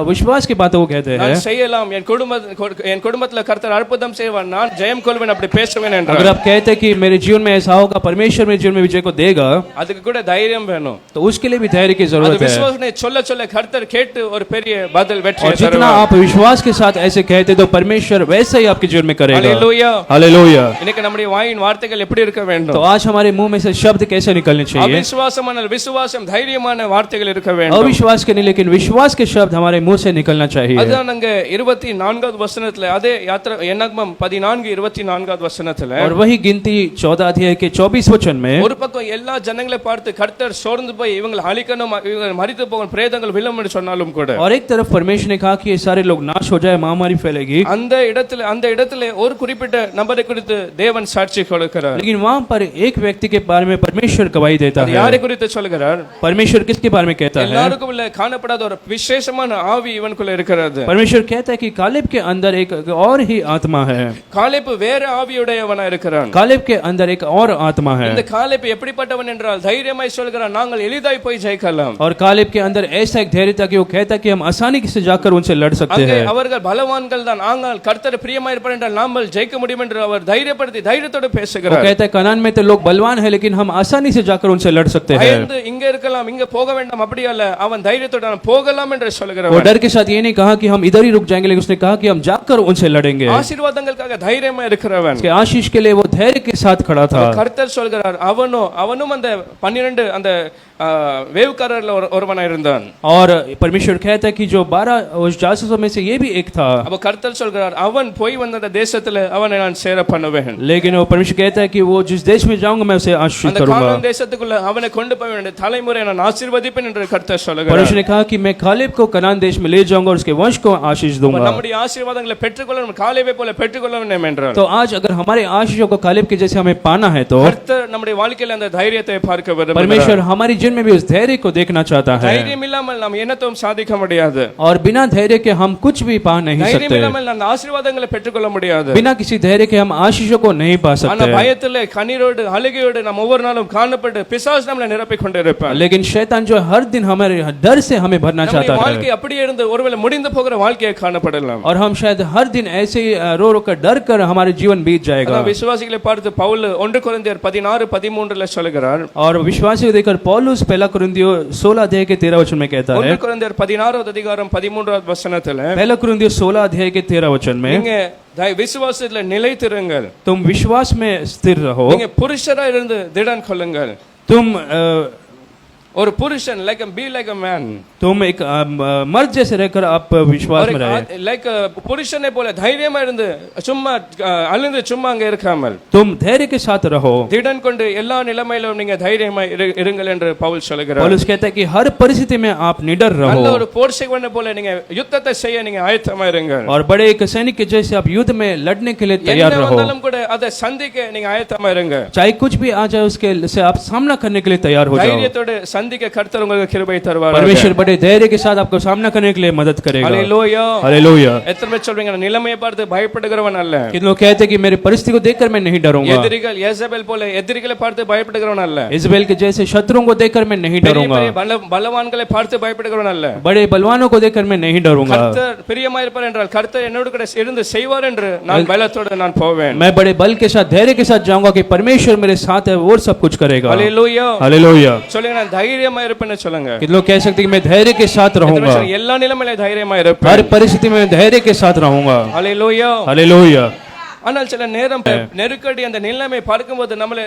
विश्वास की बातों को कहते हैं, நான் செய்யலாம், என் குடும்பத்துல கர்த்தர் அற்புதம் செய்வார், நான் ஜெயம் கொள்வேன், அப்படி பேசுவேன் अगर என்றால், आप कहते हैं कि मेरे जीवन में ऐसा होगा, परमेश्वर मेरे जीवन में विजय को देगा, அதுக்கு கூட தைரியம் வேணும். तो उसके लिए भी धैर्य की அது जरूरत है। விசுவாசனை சொல்ல கர்த்தர் கேட்டு ஒரு பெரிய பதில் और வெற்றியை जितना தருவார். आप विश्वास के साथ ऐसे कहते तो परमेश्वर वैसा ही आपके जीवन में करेगा। ஹல்லேலூயா. हालेलुया। இன்னைக்கு நம்முடைய வாயின் வார்த்தைகள் எப்படி இருக்க तो வேண்டும்? आज हमारे मुंह में से शब्द कैसे निकलने चाहिए, அவிசுவாசமான விசுவாசம் தைரியமான வார்த்தைகள் இருக்க வேண்டும். अविश्वास के नहीं लेकिन विश्वास के शब्द हमारे मुंह से निकलना चाहिए। அதுதான் அங்க 24வது வசனத்துல, அதே என்னாகமம் 14:24வது வசனத்துல, और वही गिनती 14 अध्याय के 24 वचन में, ஒரு பக்கம் எல்லா ஜனங்களை பார்த்து கர்த்தர் சோர்ந்து போய் இவங்களை அழிக்கணும், இவங்க மரித்து போகும், பிரேதங்கள் விழும் என்று சொன்னாலும் கூட, और एक तरफ परमेश्वर ने कहा कि ये सारे लोग नाश हो जाए, महामारी फैलेगी, அந்த இடத்துல ஒரு குறிப்பிட்ட நபரை குறித்து தேவன் சாட்சி கொடுக்கிறார். लेकिन वहां पर एक व्यक्ति के बारे में परमेश्वर गवाही देता அது है। யாரை குறித்து சொல்கிறார்? परमेश्वर किसके बारे में कहता है, எல்லாருக்கும் காணப்படாத ஒரு விசேஷமான ஆவி இவனுக்குள்ள இருக்கிறது. परमेश्वर कहता है कि काली कालेब के अंदर एक और ही आत्मा है। காலேப்பு வேற ஆவியுடையவனா இருக்கிறான். कालेब के अंदर एक और आत्मा है। இந்த காலேப்பு எப்படிப்பட்டவன் என்றால் தைரியமாய் சொல்கிறான், நாங்கள் எளிதாய் போய் ஜெயிக்கலாம். और कालेब के अंदर ऐसा एक धैर्य था कि वो कहता कि हम आसानी से जाकर उनसे लड़ सकते அங்கே हैं। அவர்கள் பலவான்கள் தான், ஆனால் கர்த்தர் பிரியமாய் இருப்பார் என்றால் நாமல் ஜெயிக்க முடியும் என்று அவர் தைரியப்படுத்தி தைரியத்தோடு वो பேசுகிறார். कहता है कनान में तो लोग बलवान है लेकिन हम आसानी से जाकर उनसे लड़ सकते हैं। பயந்து இங்க இருக்கலாம் இங்க போக வேண்டாம் அப்படி அல்ல, அவன் தைரியத்தோடு நான் போகலாம் என்று वो சொல்கிறார். डर के साथ ये नहीं कहा कि हम इधर ही रुक जाएंगे, लेकिन उसने कहा कि हम जाकर उनसे लड़ेंगे। ஆசீர்வாதங்களுக்காக தைரியமா இருக்கிறவன். उसके आशीष के लिए वो धैर्य के साथ खड़ा था। கர்த்தர் சொல்கிறார் அவனும் அந்த 12 அந்த வேவுக்காரர்ல ஒருவனா இருந்தான். और परमेश्वर कहता है कि जो 12 उस जासूसों में से ये भी एक था। அப்ப கர்த்தர் சொல்கிறார் அவன் போய் வந்த அந்த தேசத்துல அவனை நான் சேர பண்ணுவேன். लेकिन वो परमेश्वर कहता है कि वो जिस देश में जाऊंगा मैं उसे आशीषित அந்த करूंगा। கானான் தேசத்துக்குள்ள அவனை கொண்டு போய் வேண்டிய தலைமுறை நான் ஆசீர்வதிப்பேன் என்று கர்த்தர் சொல்கிறார். परमेश्वर ने कहा कि मैं कालेब को कनान देश में ले जाऊंगा और उसके वंश को आशीष दूंगा। நம்முடைய ஆசீர்வாதங்களை பெற்றுக்கொள்ள நம்ம காலேபை போல பெற்றுக்கொள்ள வேண்டும் என்றால் तो आज अगर हमारे आशीषों को कालेब के जैसे हमें पाना है तो கர்த்தர் நம்முடைய வாழ்க்கையில அந்த தைரியத்தை பார்க்க விரும்புகிறார். परमेश्वर हमारी जीवन में भी उस धैर्य को देखना चाहता है। தைரியம் இல்லாமல் நாம் என்னத்தையும் சாதிக்க முடியாது. और बिना धैर्य के हम कुछ भी पा नहीं தைரியம் सकते। இல்லாமல் அந்த ஆசீர்வாதங்களை பெற்றுக்கொள்ள முடியாது. बिना किसी धैर्य के हम आशीषों को नहीं पा ஆனா सकते। பயத்திலே கண்ணீரோடு அழுகையோடு நாம் ஒவ்வொரு நாளும் காணப்பட்டு பிசாசு நம்மளை நிரப்பிக் கொண்டிருப்பான். लेकिन शैतान जो हर दिन हमारे डर से हमें भरना நம்முடைய चाहता வாழ்க்கை है அப்படியே இருந்து ஒருவேளை முடிந்து போகிற வாழ்க்கையை காணப்படலாம். और हम शायद हर दिन ऐसे ही रो रो कर डर कर हमारे जीवन बीत जाएगा। அதான் விசுவாசிகளை பார்த்து பவுல் 1 கொரிந்தியர் 16:13 சொல்கிறார். और विश्वासी को देखकर पौलुस पहला कुरिन्थियों 16 अध्याय के 13 वचन में कहता है। 1 கொரிந்தியர் 16:13 पहला कुरिन्थियों 16 अध्याय के 13 वचन में நீங்க விசுவாசத்துல நிலைத்திருங்கள், तुम विश्वास में स्थिर रहो, நீங்க புருஷரா இருந்து திடன் கொள்ளுங்கள். तुम ஒரு புருஷன் be like a man, तुम एक मर्द जैसे रहकर आप विश्वास में रहे। லைக் புருஷனை போல தைரியமா இருந்து சும்மா அழுந்து சும்மா அங்க இருக்காமல் तुम धैर्य के साथ रहो। திடன் கொண்டு எல்லா நிலைமையிலும் நீங்க தைரியமா இருங்கள் என்று பவுல் சொல்கிறார். पौलुस कहता है कि हर परिस्थिति में आप निडर நல்ல रहो ஒரு போர் செய்வன போல நீங்க யுத்தத்தை செய்ய நீங்க ஆயத்தமா இருங்கள். और बड़े एक सैनिक के जैसे आप युद्ध में लड़ने के लिए तैयार என்ன रहो। வந்தாலும் கூட அதை சந்திக்க நீங்க ஆயத்தமா இருங்க. चाहे कुछ भी आ जाए उसके से आप सामना करने के लिए तैयार हो जाओ। தைரியத்தோட சந்திக்க கர்த்தர் உங்களுக்கு கிருபை தருவார். परमेश्वर बड़े धैर्य के साथ आपको सामना करने के लिए मदद करेगा। ஹalleluya. हालेलुया। எத்தனை பேர் சொல்றீங்க நான் நிலைமையை பார்த்து பயப்படுகிறவன் அல்ல. कितने लोग कहते हैं कि मेरी परिस्थिति को देखकर मैं नहीं डरूंगा। எதிரிகள் யேசபேல் போல எதிரிகளை பார்த்து பயப்படுகிறவன் அல்ல. इजबेल के जैसे शत्रुओं को देखकर मैं नहीं डरूंगा। பலவான்களை பார்த்து பயப்படுகிறவன் அல்ல. बड़े बलवानों को देखकर मैं नहीं डरूंगा। கர்த்தர் பிரியமா இருப்பார் என்றால் கர்த்தர் என்னோடு கூட இருந்து செய்வார் என்று நான் பலத்தோடு நான் போவேன். मैं बड़े बल के साथ धैर्य के साथ जाऊंगा कि परमेश्वर मेरे साथ है वो सब कुछ करेगा। ஹalleluya. हालेलुया। சொல்லுங்க நான் தைரியமா இருப்பேன்னு சொல்லுங்க. कितने लोग कह सकते हैं कि मैं धैर्य के साथ रहूंगा, எல்லா நிலைமையிலும் தைரியமா இருப்பேன். हर परिस्थिति में धैर्य के साथ रहूंगा। ஹalleluya. हालेलुया। ஆனால் சில நேரம் நெருக்கடி அந்த நிலைமை பார்க்கும்போது நம்மளை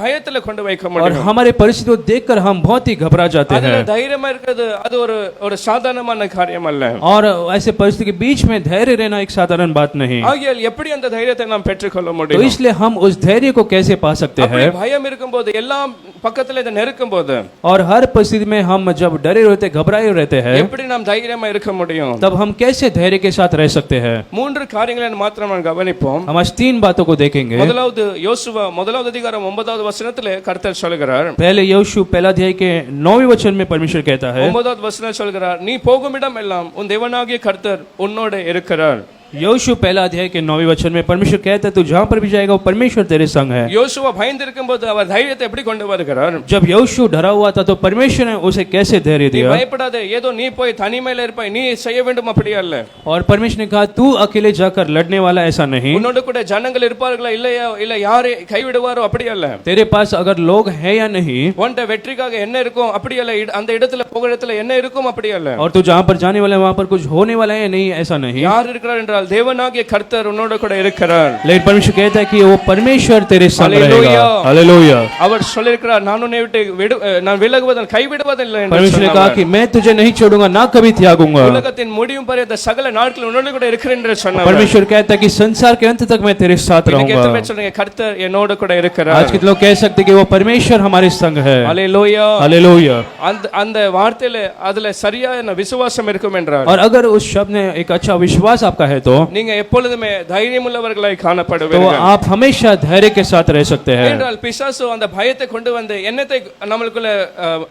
பயத்துல கொண்டு வைக்க और முடியும். हमारे परिस्थिति को देखकर हम बहुत ही घबरा जाते அதுல हैं। தைரியமா இருக்கிறது அது ஒரு சாதாரணமான காரியம் அல்ல. और ऐसे परिस्थिति के बीच में धैर्य रहना एक साधारण बात नहीं। ஆகையால் எப்படி அந்த தைரியத்தை நாம் பெற்றுக்கொள்ள तो முடியும்? इसलिए हम उस धैर्य को कैसे पा सकते அப்படி हैं? பயம் இருக்கும்போது எல்லாம் பக்கத்துல இதை நெருக்கும் போது और हर परिस्थिति में हम जब डरे रहते घबराए रहते हैं எப்படி நாம் தைரியமா இருக்க முடியும்? तब हम कैसे धैर्य के साथ रह सकते हैं? 3 காரியங்களை மாத்திரம் நாம் கவனிப்போம். हम आज 3 बातों को देखेंगे। முதலாவது யோசுவா 1வது அதிகாரம் 9வது வசனத்திலே கர்த்தர் சொல்கிறார். पहले यहोशू पहला अध्याय के 9वें वचन में परमेश्वर कहता है, 9வது வசனம் சொல்கிறார், நீ போகும் இடம் எல்லாம் உன் தேவனாகிய கர்த்தர் உன்னோடு இருக்கிறார். यहोशू पहला अध्याय के 9वें वचन में परमेश्वर कहता है तू जहां पर भी जाएगा वो परमेश्वर तेरे संग है। யோசுவா பயந்திருக்கும்போது அவர் தைரியத்தை எப்படி கொண்டு வருகிறார்? जब यहोशू डरा हुआ था तो परमेश्वर ने उसे कैसे धैर्य நீ दिया? பயப்படாதே, ஏதோ நீ போய் தனிமையில இருப்பாய், நீ செய்ய வேண்டும் அப்படி அல்ல. और परमेश्वर ने कहा तू अकेले जाकर लड़ने वाला ऐसा नहीं, உன்னோடு கூட ஜனங்கள் இருப்பார்களா இல்லையா, இல்ல யாரை கைவிடுவாரோ அப்படி அல்ல. तेरे पास अगर लोग हैं या नहीं, உன்ட வெற்றிக்காக என்ன இருக்கும் அப்படி அல்ல, அந்த இடத்துல போகிற இடத்துல என்ன இருக்கும் அப்படி அல்ல. और तू जहां पर जाने वाला है वहां पर कुछ होने वाला है नहीं, ऐसा नहीं। யார் இருக்கிறார் என்றால் தேவனாகிய கர்த்தர் உன்னோடு கூட இருக்கிறார். लेकिन परमेश्वर कहता है कि वो परमेश्वर तेरे संग हालेलुया। रहेगा। हालेलुया। அவர் சொல்லியிருக்கிறார் நான் உன்னை விட்டு நான் விலகுவதில்லை கைவிடுவதில்லை என்று परमेश्वर ने कहा சொன்னார். कि मैं तुझे नहीं छोड़ूंगा ना कभी त्यागूंगा। உலகத்தின் முடியும் பரியந்த சகல நாட்கள் உன்னோடு கூட இருக்கிறேன் என்று சொன்னார். परमेश्वर कहता है कि संसार के अंत तक मैं तेरे साथ இன்னைக்கு எத்தனை रहूंगा। பேர் சொல்றீங்க கர்த்தர் என்னோடு கூட இருக்கிறார்? आज कितने लोग कह सकते हैं कि वो परमेश्वर हमारे संग है? ஹalleluya. हालेलुया। அந்த வார்த்தையில அதுல சரியான விசுவாசம் இருக்கும் என்றால் और अगर उस शब्द में एक अच्छा विश्वास आपका है तो तो நீங்க எப்பொழுதுமே தைரியமுள்ளவர்களாய் तो காணப்படுவீர்கள். आप हमेशा धैर्य के साथ रह सकते हैं। ஏனென்றால் பிசாசு அந்த பயத்தை கொண்டு வந்து என்னத்தை நம்மளுக்குள்ள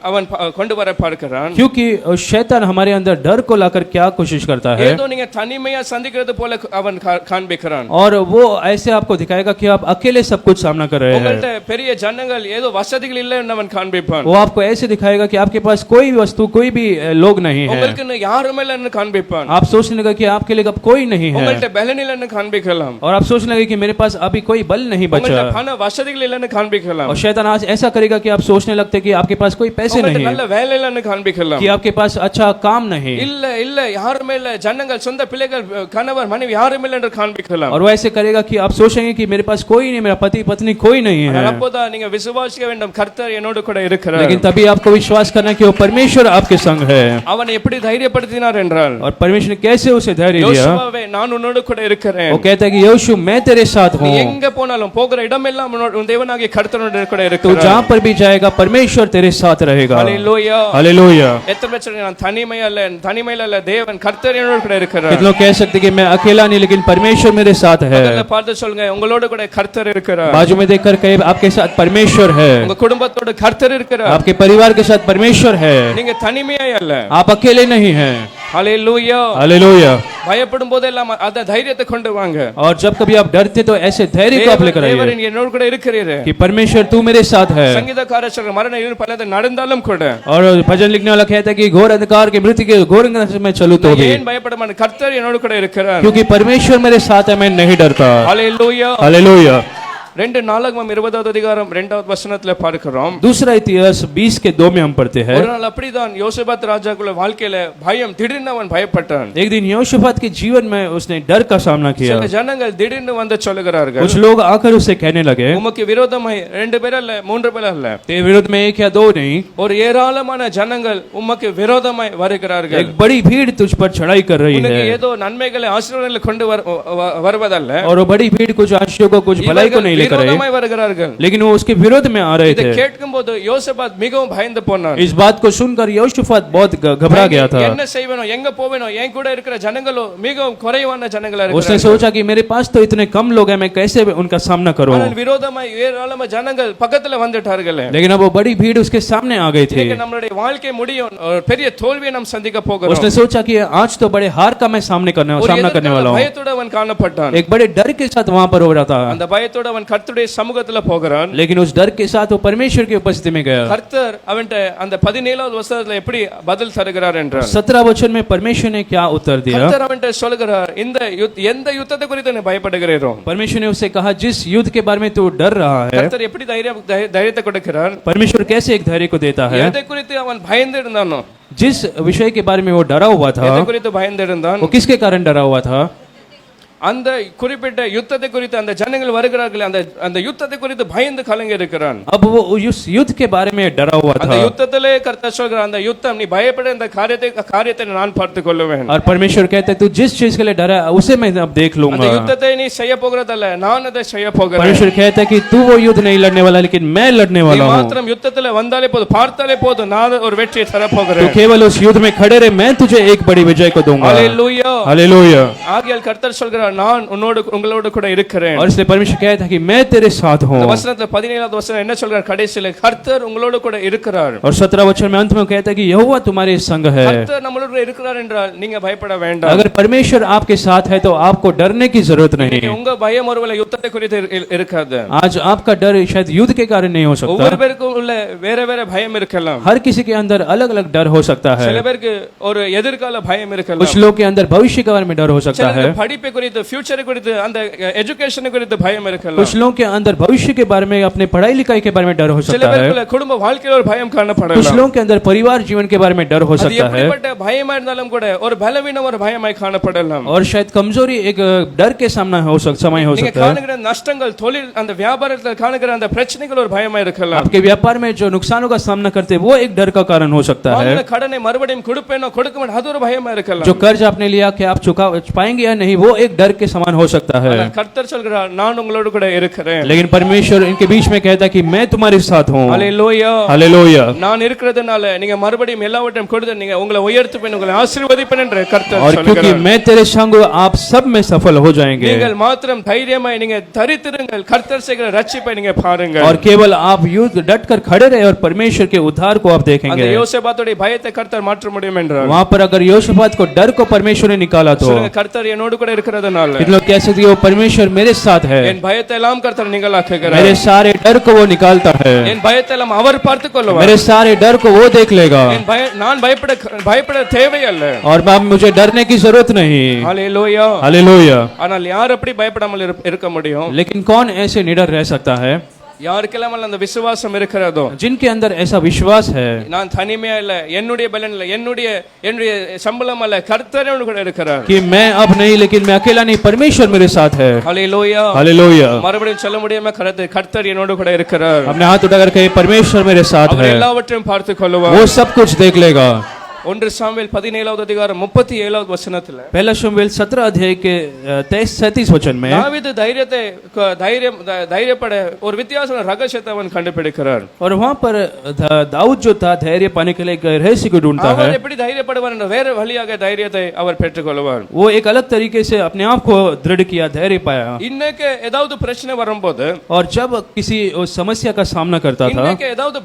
அவன் கொண்டு வர பார்க்கிறான். क्योंकि शैतान हमारे अंदर डर को लाकर क्या कोशिश करता है, ஏதோ நீங்க தனிமையா சந்திக்கிறது போல அவன் காண்பிக்கிறான். और वो ऐसे आपको दिखाएगा कि आप अकेले सब कुछ सामना कर रहे हैं। உங்கள்ட்ட பெரிய ஜனங்கள் ஏதோ வசதிகள் இல்லைன்னு அவன் காண்பிப்பான். वो आपको ऐसे दिखाएगा कि आपके पास कोई वस्तु कोई भी लोग नहीं है। உங்களுக்கு யாருமே இல்லைன்னு காண்பிப்பான். आप सोचने लगा कि आपके लिए अब कोई नहीं है, உங்கள்ட்ட பலன் இல்லைன்னு காண்பிக்கலாம். और आप सोचने लगे कि मेरे पास अभी कोई बल नहीं बचा, உங்கள்ட்ட பண வசதிகள் இல்லைன்னு காண்பிக்கலாம். और शैतान आज ऐसा करेगा कि आप सोचने लगते कि आपके पास कोई पैसे உங்கள்ட்ட नहीं நல்ல है, வேலை இல்லைன்னு காண்பிக்கலாம். कि आपके पास अच्छा काम नहीं, இல்ல இல்ல யாருமே இல்ல ஜனங்கள் சொந்த பிள்ளைகள் கணவர் மனைவி யாருமே இல்லை என்று காண்பிக்கலாம். और वो ऐसे करेगा कि आप सोचेंगे कि मेरे पास कोई नहीं, मेरा पति पत्नी कोई नहीं है। அப்போதான் நீங்க விசுவாசிக்க வேண்டும், கர்த்தர் என்னோடு கூட இருக்கிறார். लेकिन तभी आपको विश्वास करना कि वो परमेश्वर आपके संग है। அவனை எப்படி தைரியப்படுத்தினார் என்றால், और परमेश्वर ने कैसे उसे धैर्य दिया? யோசுவாவே நான் உன்னோடு கூட இருக்கிறேன். वो कहता है कि यहोशू मैं तेरे साथ நீ हूँ, எங்க போனாலும் போகிற இடமெல்லாம் உன் தேவனாகிய கர்த்தரோடு கூட तू இருக்கிறார். जहाँ पर भी जाएगा परमेश्वर तेरे साथ रहेगा। ஹalleluya. हालेलुया। எத்தனை பேர் சொல்றீங்க நான் தனிமையில இல்ல தேவன் கர்த்தர் என்னோடு கூட இருக்கிறார். कितने लोग कह सकते कि मैं अकेला नहीं, लेकिन परमेश्वर मेरे साथ है। முதல்ல பார்த்து சொல்லுங்க உங்களோடு கூட கர்த்தர் இருக்கிறார். बाजू में देखकर कहे आपके साथ परमेश्वर है, உங்க குடும்பத்தோட கர்த்தர் இருக்கிறார். आपके परिवार के साथ परमेश्वर है, நீங்க தனிமையா இல்ல. आप अकेले नहीं हैं। ஹalleluya. हालेलुया। பயப்படும் போதெல்லாம் அந்த தைரியத்தை கொண்டு வாங்க. और जब कभी आप डरते तो ऐसे धैर्य को आप लेकर आइए தேவன் என்னோடு கூட இருக்கிறீர். कि परमेश्वर तू मेरे साथ है। சங்கீதக்காரர் சொல்ற மரண இருள் பலதை நடந்தாலும் கூட और भजन लिखने वाला कहता है कि घोर अंधकार के मृत्यु के घोर अंधकार में चलूं तो भी, ஏன் பயப்பட மாட்டேன், கர்த்தர் என்னோடு கூட இருக்கிறார். क्योंकि परमेश्वर मेरे साथ है, मैं नहीं डरता। ஹalleluya. हालेलुया। 2 நாளாகமம் 20வது அதிகாரம் 2வது வசனத்துல பார்க்கிறோம். दूसरा इतिहास 20:2 में हम पढ़ते हैं, ஒரு நாள் அப்படிதான் யோசபாத் ராஜாக்குள்ள வாழ்க்கையில பயம், திடீர்னு அவன் பயப்பட்டான். एक दिन यहोशापात के जीवन में उसने डर का सामना किया। சில ஜனங்கள் திடீர்னு வந்து சொல்லுகிறார்கள், कुछ लोग आकर उससे कहने लगे, உமக்கு விரோதமாய் 2 பேர் அல்ல 3 பேர் அல்ல, तेरे विरोध में 1 या 2 नहीं, ஒரு ஏராளமான ஜனங்கள் உமக்கு விரோதமாய் வருகிறார்கள். एक बड़ी भीड़ तुझ पर चढ़ाई कर रही உனக்கு है, ஏதோ நன்மைகளை ஆசீர்வாதங்களை கொண்டு வருவதல்ல, और वो बड़ी भीड़ कुछ आशीषों को कुछ भलाई को नहीं लेकर आई, விரோதமாய் வருகிறார்கள். लेकिन वो उसके विरोध में आ रहे இதை थे। கேட்கும்போது யோசபாத் மிகவும் பயந்து போனான். इस बात को सुनकर यहोशापात बहुत घबरा गया था। என்ன செய்வேனோ எங்க போவேனோ என் கூட இருக்கிற ஜனங்களோ மிகவும் குறைவான ஜனங்களா उसने இருக்கிறார்கள். सोचा कि मेरे पास तो इतने कम लोग हैं, मैं कैसे उनका सामना करूं? ஆனால் விரோதமாய் ஏராளமான ஜனங்கள் பக்கத்துல வந்துட்டார்கள். लेकिन अब वो बड़ी भीड़ उसके सामने आ गई थी। இன்னைக்கு நம்மளுடைய வாழ்க்கை முடியும், ஒரு பெரிய தோல்வியை நாம் சந்திக்க போகிறோம். उसने सोचा कि आज तो बड़े हार का मैं सामना करने वाला हूं। பயத்தோட அவன் காணப்பட்டான். एक बड़े डर के साथ वहां पर हो रहा था, அந்த பயத்தோட அவன் கர்த்தருடைய சமூகத்துல போகிறான். लेकिन उस डर के साथ वो परमेश्वर की उपस्थिति में गया। கர்த்தர் அவன்ட்ட அந்த 17வது வசனத்துல எப்படி பதில் தருகிறார் என்றால், 17 वचन में परमेश्वर ने क्या उत्तर दिया? கர்த்தர் அவன்ட்ட சொல்கிறார், எந்த யுத்தத்தை குறித்து நீ பயப்படுகிறீரோ, परमेश्वर ने उससे कहा जिस युद्ध के बारे में तू डर रहा है, கர்த்தர் எப்படி தைரியத்தை கொடுக்கிறார், परमेश्वर कैसे एक धैर्य को देता है? எதை குறித்து அவன் பயந்து இருந்தானோ, जिस विषय के बारे में वो डरा हुआ था, எதை குறித்து பயந்து இருந்தான், वो किसके कारण डरा हुआ था? அந்த குறிப்பிட்ட யுத்தத்தை குறித்து அந்த ஜனங்கள் வருகிறார்கள், அந்த யுத்தத்தை குறித்து பயந்து கலங்கி இருக்கிறான். अब वो उस युद्ध के बारे में डरा हुआ அந்த था, யுத்தத்திலே கர்த்தர் சொல்கிறார், அந்த யுத்தம் நீ பயப்பட இந்த காரியத்தை நான் பார்த்துக் கொள்வேன். और परमेश्वर कहते हैं तू जिस चीज के लिए डरा है उसे मैं अब देख அந்த लूंगा। யுத்தத்தை நீ செய்ய போகிறதல்ல, நான் அதை செய்ய போகிறேன். परमेश्वर कहता है कि तू वो युद्ध नहीं लड़ने वाला, लेकिन मैं लड़ने நீ वाला हूँ। மாத்திரம் யுத்தத்திலே வந்தாலே போதும், பார்த்தாலே போதும், நான் ஒரு வெற்றியை தர तो போகிறேன். केवल उस युद्ध में खड़े रहे, मैं तुझे एक बड़ी विजय को दूंगा। ஹalleluya. हालेलुया। ஆகையால் கர்த்தர் சொல்கிறார், நான் உங்களோடு கூட இருக்கிறேன். और इसलिए परमेश्वर कहता है कि मैं तेरे साथ हूँ। இந்த வசனத்துல 17வது வசனம் என்ன சொல்றார், கடைசியில கர்த்தர் உங்களோடு கூட இருக்கிறார். और 17 वचन में अंत में कहता है कि यहोवा तुम्हारे संग है। கர்த்தர் நம்மளோட கூட இருக்கிறார் என்றால் நீங்க பயப்பட வேண்டாம். अगर परमेश्वर आपके साथ है तो आपको डरने की जरूरत नहीं। உங்க பயம் ஒருவேளை யுத்தத்தை குறித்து இருக்காது. आज आपका डर शायद युद्ध के कारण नहीं हो सकता। ஒவ்வொரு பேருக்கும் உள்ள வேற வேற பயம் இருக்கலாம். हर किसी के अंदर अलग अलग डर हो सकता है। சில பேருக்கு ஒரு எதிர்கால பயம் இருக்கலாம். कुछ लोग के अंदर भविष्य के बारे में डर हो सकता है। சிலருக்கு படிப்பு குறித்து, ஃபியூச்சர் குறித்து, அந்த எஜுகேஷன் குறித்து பயம் இருக்கலாம். कुछ लोगों के अंदर भविष्य के बारे में, अपने पढ़ाई लिखाई के बारे में डर हो சில सकता है। பேருக்குள்ள குடும்ப வாழ்க்கையில ஒரு பயம் कुछ காணப்படலாம். लोगों के अंदर परिवार जीवन के बारे में डर हो அது सकता है। எப்படிப்பட்ட பயமா இருந்தாலும் கூட ஒரு பலவீனம், ஒரு பயமாய் காணப்படலாம். और शायद कमजोरी एक डर के सामना हो समय हो நீங்க सकता है। காணுகிற நஷ்டங்கள், தொழில், அந்த வியாபாரத்தில் காணுகிற அந்த பிரச்சனைகள் ஒரு பயமா இருக்கலாம். आपके व्यापार में जो नुकसानों का सामना करते हैं वो एक डर का कारण हो सकता है। வாங்கின கடனை மறுபடியும் கொடுப்பேனோ கொடுக்க மாட்டேன், அது ஒரு பயமா இருக்கலாம். जो कर्ज आपने लिया कि आप चुका पाएंगे या नहीं, वो एक डर डर के समान हो सकता है, ஆனால் கர்த்தர் சொல்கிறார் நான் உங்களோடு கூட இருக்கிறேன். लेकिन परमेश्वर इनके बीच में कहता है कि मैं तुम्हारे साथ हूँ। ஹல்லேலூயா. हालेलुया। நான் இருக்கிறதுனால நீங்க மறுபடியும் எல்லாவற்றையும் கொடுத்து நீங்க உங்களை உயர்த்துவேன், உங்களை ஆசீர்வதிப்பேன் என்று கர்த்தர் और क्योंकि சொல்கிறார். मैं तेरे संग हूँ, आप सब में सफल हो जाएंगे। நீங்கள் மாத்திரம் தைரியமாய் நீங்க தரித்திருங்கள், கர்த்தர் செய்கிற ரட்சிப்பை நீங்க பாருங்க. और केवल आप युद्ध डट कर खड़े रहे और परमेश्वर के उद्धार को आप அந்த देखेंगे। யோசேபாத்துடைய பயத்தை கர்த்தர் மாற்ற முடியும் என்றார். वहाँ पर अगर योशपात को डर को परमेश्वर ने निकाला तो சொல்லுங்க, கர்த்தர் என்னோடு கூட இருக்கிறதுனால कितने लोग कह सकते हैं वो परमेश्वर मेरे साथ है, என் பயத்தை எல்லாம் கர்த்தர் நீங்களாக்குகிறார். मेरे सारे डर को वो निकालता है, என் பயத்தை எல்லாம் அவர் பார்த்துக் கொள்வார். मेरे सारे डर को वो देख लेगा நான் பயப்பட தேவையல்ல. और अब मुझे डरने की जरूरत नहीं। ஹல்லேலூயா. हालेलुया। ஆனால் யார் அப்படி பயப்படாமல் இருக்க முடியும்? लेकिन कौन ऐसे निडर रह सकता है யாருக்கெல்லாம் அந்த விசுவாசம் இருக்கிறதோ, जिनके अंदर ऐसा विश्वास है நான் தனிமையா இல்ல, என்னுடைய பலன் இல்ல, என்னுடைய சம்பளம் அல்ல, கர்த்தர் என்னோடு கூட இருக்கிறார். कि मैं अब नहीं, लेकिन मैं अकेला नहीं, परमेश्वर मेरे साथ है। ஹல்லேலூயா. हालेलुया। மறுபடியும் சொல்ல முடியாம கர்த்தர் என்னோடு கூட இருக்கிறார். अपने हाथ उठाकर कहे परमेश्वर मेरे साथ அவர் है, எல்லாவற்றையும் பார்த்துக் கொள்வார். वो सब कुछ देख लेगा। 1 சாமுவேல் 17வது அதிகாரம் 37வது வசனத்துல पहला शमूएल 17 अध्याय के 33-37 वचन में தாவீது தைரியப்பட ஒரு வித்தியாசமான ரகசியத்தை அவன் கண்டுபிடிக்கிறார். और वहाँ पर दाऊद जो था धैर्य पाने के लिए एक रहस्य को ढूंढता அவர் है। எப்படி தைரியப்படுவார் என்ற வேற வழியாக தைரியத்தை அவர் பெற்றுக்கொள்வார். वो एक अलग तरीके से अपने आप को दृढ़ किया, धैर्य पाया। இன்னைக்கு ஏதாவது பிரச்சனை வரும்போது, और जब किसी उस समस्या का सामना करता था, இன்னைக்கு ஏதாவது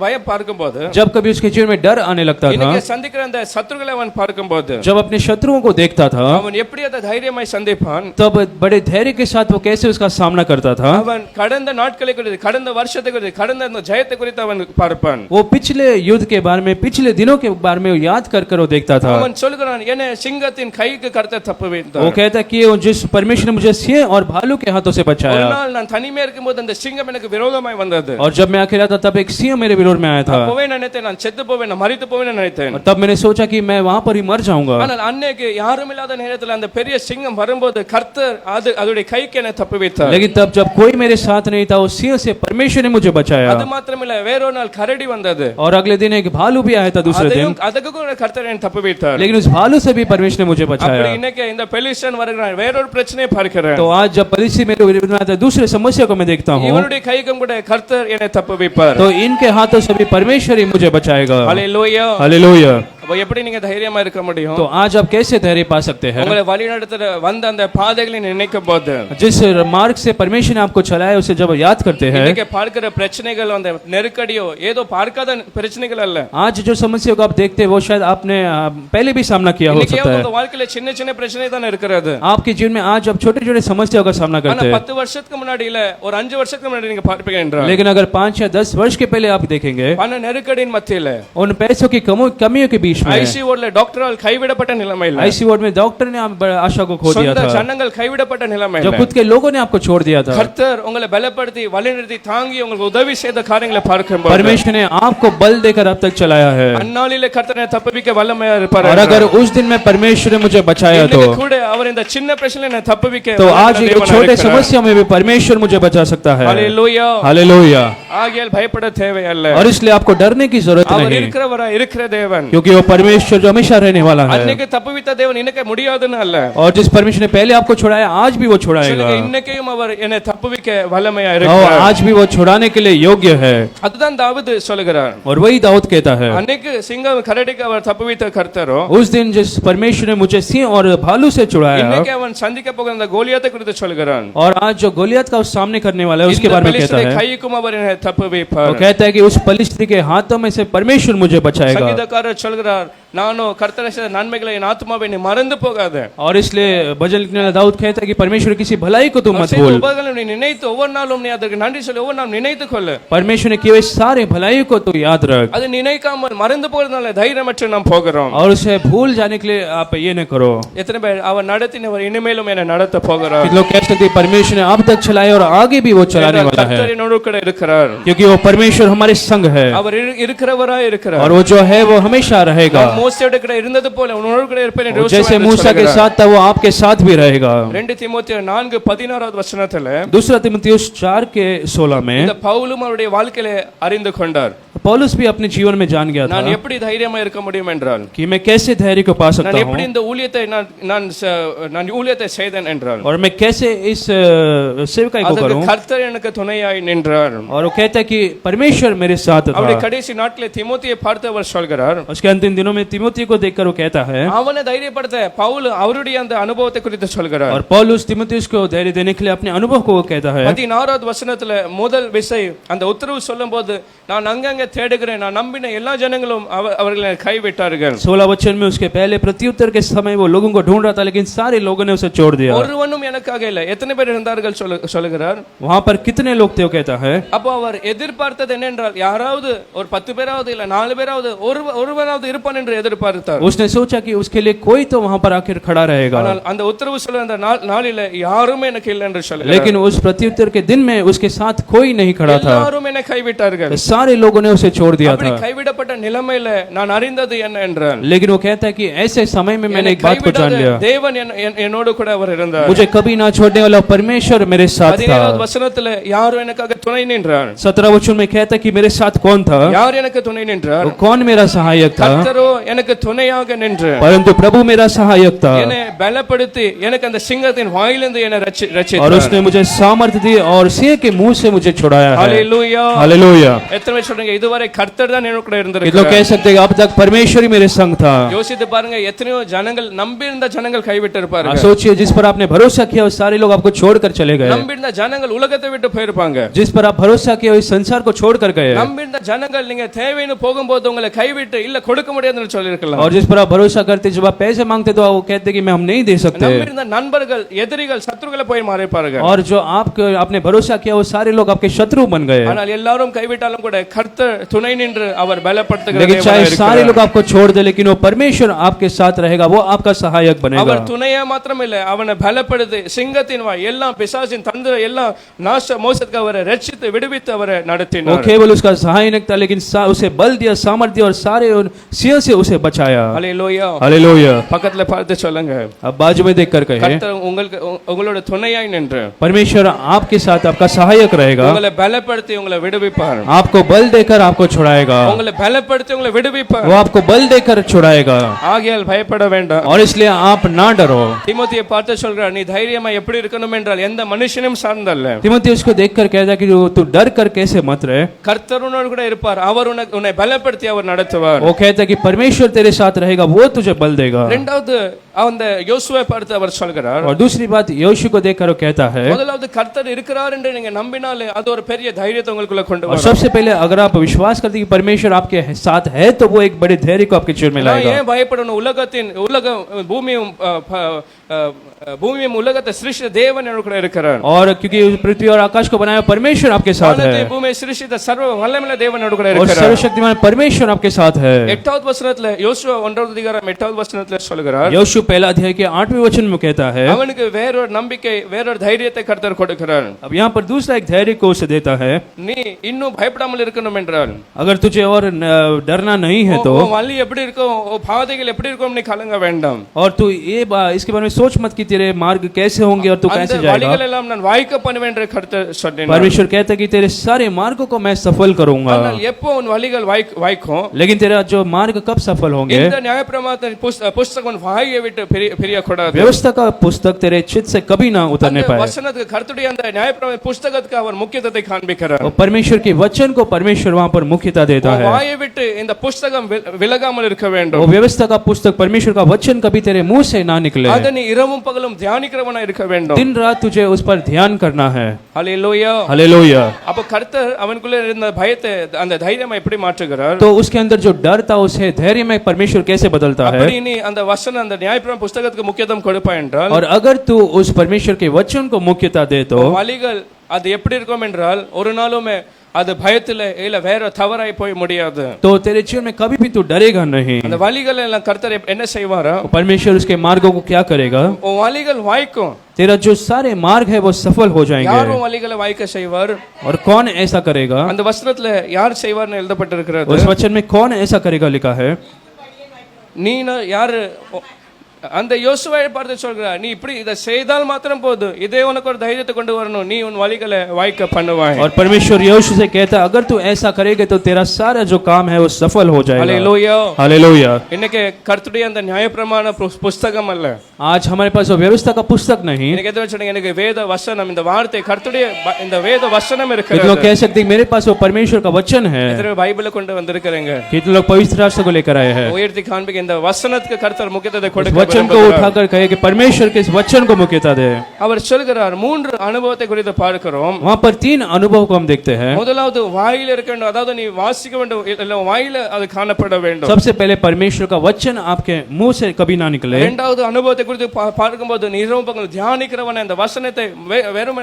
பயம் பார்க்கும்போது, जब कभी उसके जीवन में डर आने लगता था, இன்னைக்கு சந்திக்கிற அந்த சத்துருக்களை அவன் பார்க்கும்போது, जब अपने शत्रुओं को देखता था, அவன் எப்படி அதை தைரியமாய் சந்திப்பான்? तब बड़े धैर्य के साथ वो कैसे उसका सामना करता था। அவன் கடந்த நாட்களை குறித்து, கடந்த வருஷத்தை குறித்து, கடந்த அந்த ஜெயத்தை குறித்து அவன் பார்ப்பான். वो पिछले युद्ध के बारे में, पिछले दिनों के बारे में वो याद कर वो देखता था। அவன் சொல்கிறான், என்னை சிங்கத்தின் கைக்கு கர்த்தர் தப்புவித்தார். वो कहता कि जिस परमेश्वर ने मुझे सिंह और भालू के हाथों से ஒரு बचाया, நாள் நான் தனிமையா இருக்கும்போது அந்த சிங்கம் எனக்கு விரோதமாய் வந்தது. और जब मैं अकेला था तब एक सिंह मेरे विरोध में आया था, அப்பவே நினைத்தேன், நான் செத்து போவேன், நான் மரித்து போவேன் நினைத்தேன். और तब मैंने सोचा कि मैं वहां पर ही मर जाऊंगा। ஆனால் அன்னைக்கு யாரும் இல்லாத நேரத்தில் அந்த பெரிய சிங்கம் வரும்போது கர்த்தர் அதோட கைக்கு என்னை தப்புவித்தார். लेकिन तब जब कोई मेरे साथ नहीं था, उस सिंह से परमेश्वर ने मुझे बचाया। அது மாத்திரமில்ல, வேறொரு நாள் கரடி வந்தது. और अगले दिन एक भालू भी आया था दूसरे दिन, அதுக்கு கூட கர்த்தர் என்னை தப்புவித்தார். लेकिन उस भालू से भी परमेश्वर ने मुझे அப்படி बचाया। இன்னைக்கு இந்த பெலிஸ்டன் வருகிறான், வேறொரு பிரச்சனையை பார்க்கிறேன். तो आज जब परिस्थिति मेरे विरोध में आता है, दूसरे समस्या को मैं देखता हूँ, இவனுடைய கைக்கும் கூட கர்த்தர் என்னை தப்புவிப்பார். तो इनके हाथों से भी परमेश्वर ही मुझे बचाएगा। ஹல்லேலூயா. हालेलुया। அப்ப எப்படி நீங்க தைரியமா இருக்க முடியும்? तो आज आप कैसे धैर्य पा सकते हैं? உங்களை வழிநடத்துற வந்த அந்த பாதைகளை நினைக்கும் போது, जिस मार्ग से परमेश्वर ने आपको चलाया उसे जब याद करते हैं, இன்னைக்கு பார்க்கிற பிரச்சனைகள் அந்த நெருக்கடியோ ஏதோ பார்க்காத பிரச்சனைகள் அல்ல. आज जो समस्या को आप देखते हैं वो शायद आपने पहले भी सामना किया हो இன்னைக்கு सकता है। உங்க வாழ்க்கையில சின்ன சின்ன பிரச்சனை தான் இருக்கிறது. आपके जीवन में आज आप छोटे छोटे समस्याओं का सामना ஆனா करते हैं, 10 வருஷத்துக்கு முன்னாடி இல்ல, ஒரு 5 வருஷத்துக்கு முன்னாடி நீங்க பார்ப்பீங்க என்றால், लेकिन अगर 5 या 10 वर्ष के पहले आप देखेंगे, பண நெருக்கடியின் மத்தியில, उन पैसों की कमियों के बीच में, ஐசி வார்டுல டாக்டரால் கைவிடப்பட்ட நிலைமையில, आईसीयू वार्ड में डॉक्टर ने आप आशा को खो दिया சொந்த था, ஜனங்கள் கைவிடப்பட்ட நிலைமையில, जो खुद के लोगों ने आपको छोड़ दिया था, கர்த்தர் உங்களை பலப்படுத்தி வழிநடத்தி தாங்கி உங்களுக்கு உதவி செய்த காரியங்களை பார்க்கும்போது, परमेश्वर ने आपको बल देकर अब तक चलाया है। அந்நாளிலே கர்த்தரை தப்புவிக்க வல்லமையா இருப்பார். और अगर उस दिन में परमेश्वर ने मुझे बचाया तो இன்னைக்கு கூட அவர் இந்த சின்ன பிரச்சனையில என்னை தப்புவிக்க तो आज வல்லமையுள்ள एक தேவனாய் छोटे இருக்கிறார். समस्या में भी परमेश्वर मुझे बचा सकता है। ஹல்லேலூயா. हालेलुया। ஆகையால் பயப்பட தேவையில்லை. और इसलिए आपको डरने की जरूरत அவர் नहीं, இருக்கிறவரா இருக்கிற தேவன். क्योंकि वो परमेश्वर जो हमेशा रहने वाला है, அன்னைக்கு தப்புவித்த தேவன் இன்னைக்கு முடியாதுன்னு அல்ல. और जिस परमेश्वर ने पहले आपको छुड़ाया आज भी वो छुड़ाएगा, சொல்லுங்க, இன்னைக்கும் அவர் என்னை தப்புவிக்க வல்லமையா और இருக்கிறார். आज भी वो छुड़ाने के लिए योग्य है। அதுதான் தாவீது சொல்லுகிறார். और वही दाऊद कहता है, அன்னைக்கு சிங்கம் கரடிக்கு அவர் தப்புவித்த கர்த்தரோ, उस दिन जिस परमेश्वर ने मुझे सिंह और भालू से छुड़ाया, இன்னைக்கு அவன் சந்திக்க போகிற அந்த கோலியாத்தை குறித்து சொல்கிறான். और आज जो गोलियत का सामने करने वाला है उसके இந்த बारे में कहता பெலிஸ்தருடைய है, கைக்கும் அவர் என்னை वो தப்புவிப்பார். कहता है कि उस पलिश्ती के हाथों में से परमेश्वर मुझे बचाएगा। சங்கீதக்காரர் சொல்கிறார், நானோ கர்த்தர் செய்த நன்மைகளை என் ஆத்துமாவை நீ மறந்து போகாத. और इसलिए भजन लिखने वाला दाऊद कहता है कि परमेश्वर किसी भलाई को तुम அவர் मत செய்த भूल, உபகாரங்களை நீ நினைத்து ஒவ்வொரு நாளும் நீ அதற்கு நன்றி சொல்லி ஒவ்வொரு நாளும் நினைத்து கொள்ளு. परमेश्वर ने किए हुए सारे भलाई को तो याद रख, அது நினைக்காமல் மறந்து போறதுனால தைரியமற்று நாம் போகிறோம். और उसे भूल जाने के लिए आप ये न करो। எத்தனை பேர் அவர் நடத்தினவர் இனிமேலும் என்னை நடத்த போகிறார். लोग कह सकते हैं परमेश्वर ने अब तक चलाया और आगे भी वो चलाने वाला है, கர்த்தர் என்னோடு கூட இருக்கிறார். क्योंकि वो परमेश्वर हमारे संग है, அவர் இருக்கிறவராய் இருக்கிறார். और वो जो है वो हमेशा रहेगा। மோசேயோட கூட இருந்தது போல உன்னோடு கூட இருப்பேன் என்று யோசுவா जैसे என்று मूसा के சொல்கிறார். साथ था वो आपके साथ भी रहेगा। 2 தீமோத்தேயு 4:16 வசனத்துல दूसरा तीमुथियुस 4:16 में இந்த பவுலும் அவருடைய வாழ்க்கையில அறிந்து கொண்டார், पौलुस भी अपने जीवन में जान गया था நான் எப்படி தைரியமா இருக்க முடியும் என்றால், कि मैं कैसे धैर्य को पा सकता நான் हूँ எப்படி இந்த ஊழியத்தை நான் ஊழியத்தை செய்தேன் என்றால், और मैं कैसे इस सेवकाई को அதற்கு करूं। கர்த்தர் எனக்கு துணையாய் நின்றார். और वो कहता है कि परमेश्वर मेरे साथ அவருடைய था। கடைசி நாட்களே தீமோத்தேயை பார்த்து அவர் சொல்கிறார், उसके अंतिम दिनों में तिमोथी को देखकर वो कहता है, அவனை தைரியப்படுத்த பவுல் அவருடைய அந்த அனுபவத்தை குறித்து சொல்கிறார். और पौलुस तिमुथियुस को धैर्य देने के लिए अपने अनुभव को वो कहता है। 16வது வசனத்துல முதல் விசை அந்த உத்தரவு சொல்லும்போது, நான் அங்கங்க தேடுகிறேன், நான் நம்பின எல்லா ஜனங்களும் அவர்களை கைவிட்டார்கள். 16 वचन में उसके पहले प्रत्युत्तर के समय वो लोगों को ढूंढ रहा था, लेकिन सारे लोगों ने उसे छोड़ दिया। ஒருவனும் எனக்காக இல்லை, எத்தனை பேர் இருந்தார்கள் சொல்லுகிறார். वहां पर कितने लोग थे वो कहता है। அப்போ அவர் எதிர்பார்த்தது என்னென்றால், யாராவது ஒரு 10 பேராவது இல்ல 4 பேராவது ஒருவனாவது இருப்பான் என்று எதிர்பார்த்தார். उसने सोचा कि उसके लिए कोई तो वहां पर आखिर खड़ा रहेगा, ஆனால் அந்த உத்தரவு சொல்ல அந்த நாளில யாருமே எனக்கு இல்லை என்று சொல்லுகிறார். लेकिन उस प्रत्युत्तर के दिन में उसके साथ कोई नहीं खड़ा था। எல்லாரும் என்னை கைவிட்டார்கள். सारे लोगों ने उसे छोड़ दिया அப்படி था। கைவிடப்பட்ட நிலைமையில நான் அறிந்தது என்ன என்றால், लेकिन वो कहता है कि ऐसे समय में मैंने एक बात को जान लिया, தேவன் என்னோடு கூட அவர் இருந்தார். मुझे कभी ना छोड़ने वाला परमेश्वर मेरे साथ था। 17வது வசனத்துல யார் எனக்காக துணை நின்றார். 17 वचन में कहता है कि मेरे साथ कौन था, யார் எனக்கு துணை நின்றார். वो कौन मेरा सहायक था, கர்த்தரோ எனக்கு துணையாக நின்று परंतु प्रभु मेरा सहायक था, என்னை பலப்படுத்தி எனக்கு அந்த சிங்கத்தின் வாயிலிருந்து என்னை और ரட்சித்தார். उसने मुझे सामर्थ्य दी और सिंह के मुंह से मुझे छुड़ाया है। ஹalleluya. हालेलुया। எத்தனை பேர் சொல்றீங்க இதுவரை கர்த்தர் தான் என்னோட கூட ये लोग இருந்திருக்கிறார். कह सकते हैं अब तक परमेश्वर ही मेरे संग था। யோசித்து பாருங்க, எத்தனையோ ஜனங்கள் நம்பியிருந்த ஜனங்கள் கைவிட்டு இருப்பாங்க. सोचिए जिस पर आपने भरोसा किया वो सारे लोग आपको छोड़कर चले गए, நம்பியிருந்த ஜனங்கள் உலகத்தை விட்டு போயிருப்பாங்க. जिस पर आप भरोसा किया इस संसार को छोड़कर गए, நம்பியிருந்த ஜனங்கள் நீங்க தேவைன்னு போகும்போது உங்களை கைவிட்டு இல்ல கொடுக்க முடியாதுன்னு சொல்லிருக்கலாம். और जिस पर आप भरोसा करते जब आप पैसे मांगते तो वो कहते कि मैं हम नहीं दे सकते, நம்பியிருந்த நண்பர்கள் எதிரிகள் சத்துருக்களை போய் மாறிப்பார்கள். और जो आपने भरोसा किया वो सारे लोग आपके शत्रु बन गए। ஆனால் எல்லாரும் கைவிட்டாலும் கூட கர்த்தர் துணை நின்று அவர் பலப்படுத்துகிற लेकिन தேவனாய் चाहे இருக்கிறார். सारे लोग आपको छोड़ दे, लेकिन वो परमेश्वर आपके साथ रहेगा, वो आपका सहायक बनेगा। அவர் துணையா மாத்திரமில்லை, அவனை பலப்படுத்தி சிங்கத்தின் வாய் எல்லாம் பிசாசின் தந்திர எல்லாம் நாச மோசத்துக்கு அவரை ரட்சித்து விடுவித்து அவரை वो நடத்தினார். केवल उसका सहायक था, लेकिन उसे बल दिया, सामर्थ्य दिया और सारे सिंह से उसे बचाया। ஹalleluya. हालेलुया। பக்கத்துல பார்த்து சொல்லுங்க, अब बाजू में देखकर कहे கர்த்தர் உங்களோட துணையாய் நின்று परमेश्वर आपके साथ आपका सहायक रहेगा, உங்களை பலப்படுத்தி உங்களை விடுவிப்பார். आपको बल देकर आपको छुड़ाएगा, உங்களை பலப்படுத்தி உங்களை விடுவிப்பார். वो आपको बल देकर छुड़ाएगा, ஆகையால் பயப்பட வேண்டாம். और इसलिए आप ना डरो। தீமோத்தேயை பார்த்து சொல்றார், நீ தைரியமா எப்படி இருக்கணும் என்றால் எந்த மனுஷனும் சார்ந்தல்ல, तिमुथियुस को देखकर कहता कि तू डर कर कैसे मत रहे, கர்த்தர் உன்னோடு கூட இருப்பார், அவர் உன்னை பலப்படுத்தி அவர் நடத்துவார். वो कहता कि परमेश्वर तेरे साथ रहेगा, वो तुझे बल देगा। இரண்டாவது அந்த யோசுவை பார்த்து அவர் சொல்கிறார், और दूसरी बात यहोशू को देखकर वो कहता है, முதலாவது கர்த்தர் இருக்கிறார் என்று நீங்க நம்பினாலே அது ஒரு பெரிய தைரியத்தை உங்களுக்குள்ள கொண்டு और வரும். सबसे पहले अगर आप विश्वास करते हैं कि परमेश्वर आपके साथ है तो वो एक बड़े धैर्य को आपके जीवन में நான் लाएगा। ஏன் பயப்படணும்? பூமியும் உலகத்தை சிருஷ்டித்த தேவன் என்னோடு கூட இருக்கிறார். और क्योंकि पृथ्वी और आकाश को बनाया परमेश्वर आपके साथ है, வானத்தை பூமியை சிருஷ்டித்த சர்வ வல்லமையுள்ள தேவன் என்னோடு கூட और இருக்கிறார். सर्वशक्तिमान परमेश्वर आपके साथ है। 8வது வசனத்துல யோசுவா 1வது அதிகாரம் 8வது வசனத்துல சொல்கிறார், यहोशू पहला अध्याय के 8वें वचन में कहता है, அவனுக்கு வேறொரு நம்பிக்கை வேறொரு தைரியத்தை கர்த்தர் கொடுக்கிறார். अब यहाँ पर दूसरा एक धैर्य को उसे देता है, நீ இன்னும் பயப்படாமல் இருக்கணும் என்றால், अगर तुझे और डरना नहीं है तो, உன் வழி எப்படி இருக்கும், உன் பாதைகள் எப்படி இருக்கும், நீ கலங்க வேண்டாம். और तू इसके बारे में सोच मत कि तेरे मार्ग कैसे होंगे और तू அந்த कैसे जाएगा। வழிகள் எல்லாம் நான் வாய்க்க பண்ணுவேன் என்று கர்த்தர் சொன்னார். परमेश्वर कहता है कि तेरे सारे मार्गों को मैं सफल करूंगा, ஆனால் எப்போ உன் வழிகள் வாய்க்கும், लेकिन तेरा जो मार्ग कब सफल होंगे, இந்த நியாயப்பிரமாணத்தின் புஸ்தகம் உன் வாயை விட்டு பிரியக்கூடாது. व्यवस्था का पुस्तक तेरे चित्त से कभी ना उतरने அந்த पाए। வசனத்துக்கு கர்த்தருடைய அந்த நியாயப்பிரமாண புஸ்தகத்துக்கு அவர் முக்கியத்துவத்தை காண்பிக்கிறார். और परमेश्वर के वचन को परमेश्वर वहां पर मुख्यता देता உன் है। வாயை விட்டு இந்த புஸ்தகம் விலகாமல் இருக்க வேண்டும். वो व्यवस्था का पुस्तक परमेश्वर का वचन कभी तेरे मुंह से ना निकले, அதை நீ இரவும் பகலும் தியானிக்கிறவனா இருக்க வேண்டும். दिन रात तुझे उस पर ध्यान करना है। ஹalleluya. हालेलुया। அப்ப கர்த்தர் அவனுக்குள்ள இருந்த பயத்தை அந்த தைரியமா எப்படி மாற்றுகிறார்? तो उसके अंदर जो डर था उसे धैर्य में परमेश्वर कैसे बदलता है। அப்படி நீ அந்த வசனம் அந்த நியாயப்பிரமாண புஸ்தகத்துக்கு முக்கியத்துவம் கொடுப்பாய் என்றால், और अगर तू उस परमेश्वर के वचन को मुख्यता दे तो வழிகள் அது எப்படி இருக்கும் என்றால் ஒரு நாளுமே அது பயத்துல இல்ல வேற தவறாய் போய் முடியாது. तो तेरे जीवन में कभी भी तू डरेगा नहीं। அந்த வழிகள் எல்லாம் கர்த்தர் என்ன செய்வாரா? परमेश्वर उसके मार्गों को क्या करेगा, உன் வழிகள் வாய்க்கும். तेरा जो सारे मार्ग है वो सफल हो जाएंगे। யார் உன் வழிகளை வாய்க்க செய்வார்? और कौन ऐसा करेगा, அந்த வசனத்துல யார் செய்வார்னு எழுதப்பட்டிருக்கிறது. उस वचन में कौन ऐसा करेगा लिखा है। நீ யாரு அந்த யோசுவாவை பார்த்து சொல்கிறார், நீ இப்படி இதை செய்தால் மாத்திரம் போதும், இதே உனக்கு ஒரு தைரியத்தை கொண்டு வரணும், நீ உன் வழிகளை வாய்க்க பண்ணுவாய். और परमेश्वर यहोशू से कहता है अगर तू ऐसा करेगा तो तेरा सारा जो काम है वो सफल हो जाएगा। ஹல்லேலூயா. हालेलुया। இன்னைக்கு கர்த்தருடைய அந்த நியாயப்பிரமாண புஸ்தகம் அல்ல, आज हमारे पास वो व्यवस्था का पुस्तक नहीं। எனக்கு எது சொல்லுங்க, எனக்கு வேத வசனம், இந்த வார்த்தை கர்த்தருடைய இந்த வேத வசனம் कितने இருக்கிறது. लोग कह सकते हैं मेरे पास वो परमेश्वर का वचन है। எத்தனை பைபிளை கொண்டு வந்திருக்கிறீங்க, कितने लोग पवित्र शास्त्र को लेकर आए हैं। உயர்த்தி காண்பிக்க இந்த வசனத்துக்கு கர்த்தர் முக்கியத்துவத்தை उस கொடுக்க वचन को விரும்புகிறார். उठाकर कहे कि परमेश्वर के इस वचन को मुख्यता दे। அவர் சொல்கிறார், 3 அனுபவத்தை குறித்து பார்க்கிறோம். वहाँ पर 3 अनुभव को हम देखते हैं। முதலாவது வாயில இருக்க வேண்டும், அதாவது நீ வாசிக்க வேண்டும், இல்ல வாயில அது காணப்பட வேண்டும். सबसे पहले परमेश्वर का वचन आपके मुंह से कभी ना निकले। இரண்டாவது அனுபவத்தை குறித்து பார்க்கும்போது நீ இரவு பகல் தியானிக்கிறவன, இந்த வசனத்தை வெறும்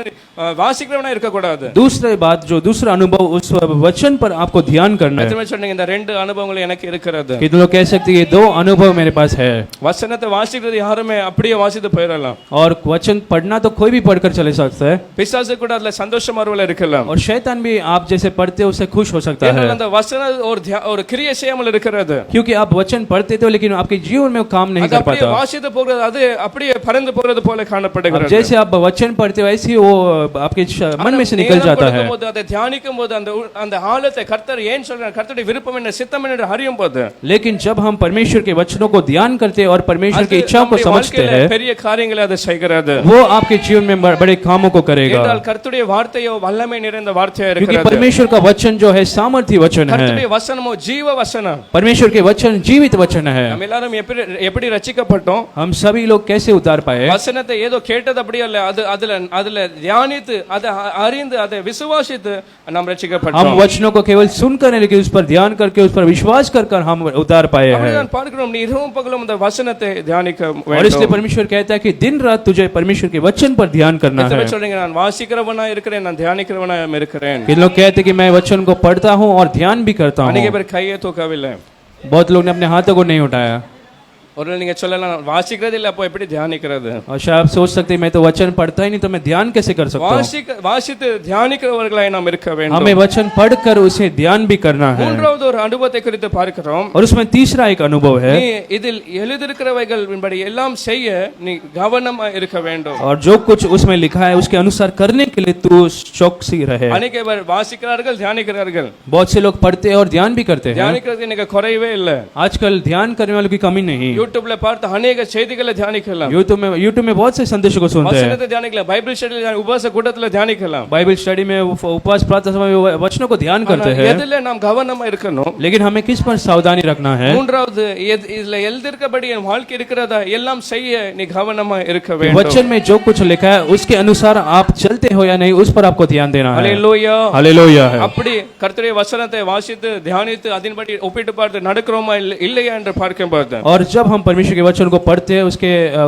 வாசிக்கிறவனா இருக்க கூடாது. दूसरी बात जो दूसरा अनुभव उस वचन पर आपको ध्यान करना है। எத்தனை சொன்னீங்க, இந்த 2 அனுபவங்கள் எனக்கு இருக்கிறது. कितने लोग कह सकते हैं ये 2 अनुभव मेरे पास है। வசனத்தை வாசிக்கிறது யாருமே அப்படியே வாசித்து போயிடலாம். और वचन पढ़ना तो कोई भी पढ़कर चले सकता है। பிசாசு கூட அதுல சந்தோஷம் வரவல இருக்கலாம். और शैतान भी आप जैसे पढ़ते हो उससे खुश हो सकता है, அந்த வசன ஒரு கிரியை செய்யாமல் இருக்கிறது. क्योंकि आप वचन पढ़ते थे लेकिन आपके जीवन में वो काम नहीं அது कर அப்படியே पाता। வாசித்து போகிறது, அது அப்படியே பறந்து போகிறது போல अब காணப்படுகிறது. जैसे आप वचन पढ़ते हो ऐसे ही वो आपके मन में से निकल जाता है। அதை தியானிக்கும் போது அந்த ஆழத்தை கர்த்தர் ஏன் சொல்றார், கர்த்தருடைய விருப்பம் என்ன, சித்தம் என்ன என்று அறியும் போது, लेकिन जब हम परमेश्वर के वचनों को ध्यान करते हैं और परमेश्वर की इच्छाओं को समझते हैं, பெரிய காரியங்களை அது செய்கிறது. वो आपके जीवन में बड़े कामों को करेगा। என்றால் கர்த்தருடைய வார்த்தையோ வல்லமை நிறைந்த வார்த்தையா क्योंकि இருக்கிறது. परमेश्वर का वचन जो है सामर्थ्य वचन है। கர்த்தருடைய வசனமோ ஜீவ வசனம். परमेश्वर के वचन जीवित वचन है। நம்ம எல்லாரும் எப்படி ரட்சிக்கப்பட்டோம், हम सभी लोग कैसे उतार पाए। வசனத்தை ஏதோ கேட்டது அப்படியே அல்ல, அதுல தியானித்து அதை அறிந்து அதை விசுவாசித்து நாம் हम ரட்சிக்கப்பட்டோம். वचनों को केवल सुनकर नहीं लेकिन उस पर ध्यान करके उस पर विश्वास कर हम उतार पाए हैं। அப்படிதான் பார்க்கிறோம், நீ இரவும் பகலும் அந்த வசனத்தை தியானிக்க और इसलिए வேண்டும். परमेश्वर कहता है कि दिन रात तुझे परमेश्वर के वचन पर ध्यान करना எத்தனை है। பேர் சொல்றீங்க, நான் வாசிக்கிறவனா இருக்கிறேன், நான் தியானிக்கிறவனா இருக்கிறேன். किन लोग कहते हैं कि मैं वचन को पढ़ता हूँ और ध्यान भी करता அநேக हूँ। பேர் கையை தூக்கவில்லை. बहुत लोग ने अपने हाथों को नहीं उठाया। ஒரு நீங்க சொல்லலாம், நான் வாசிக்கிறது இல்ல, அப்போ எப்படி தியானிக்கிறது? और शायद आप सोच सकते हैं मैं तो वचन पढ़ता ही नहीं तो मैं ध्यान कैसे कर सकता हूँ। வாசித்து தியானிக்கிறவர்களாய் நாம் இருக்க வேண்டும். हमें वचन पढ़कर उसे ध्यान भी करना है। மூன்றாவது ஒரு அனுபவத்தை குறித்து பார்க்கிறோம். और उसमें तीसरा एक अनुभव है, நீ இதில் எழுதியிருக்கிறவைகளின்படி எல்லாம் செய்ய நீ கவனமா இருக்க வேண்டும். और जो कुछ उसमें लिखा है उसके अनुसार करने के लिए तू चौकसी रहे। அநேக பேர் வாசிக்கிறார்கள், தியானிக்கிறார்கள். बहुत से लोग पढ़ते हैं और ध्यान भी करते हैं। தியானிக்கிறது எனக்கு குறைவே இல்லை. आजकल ध्यान करने वालों की कमी नहीं। யூடியூப்ல பார்த்து அநேக செய்திகளை தியானிக்கலாம், यूट्यूब में बहुत से संदेशों को सुनते हैं। வசனத்தை தியானிக்கலாம், பைபிள் ஸ்டடியில உபவாச கூட்டத்துல தியானிக்கலாம். बाइबल स्टडी में उपवास प्रार्थना समय में वचनों को ध्यान करते हैं, எதுல நாம் கவனமா இருக்கணும்? लेकिन हमें किस पर सावधानी रखना है। மூன்றாவது, இதுல எழுதியிருக்கபடி என் வாழ்க்கை இருக்கிறதா எல்லாம் செய்ய நீ கவனமா இருக்க வேண்டும். वचन में जो कुछ लिखा है उसके अनुसार आप चलते हो या नहीं उस पर आपको ध्यान देना है। ஹல்லேலூயா. हालेलुया है। அப்படி கர்த்தருடைய வசனத்தை வாசித்து தியானித்து அதன்படி ஒப்பிட்டு பார்த்து நடக்கிறோமா இல்லையா என்று பார்க்கும்போது, और जब हम परमेश्वर के वचन को पढ़ते हैं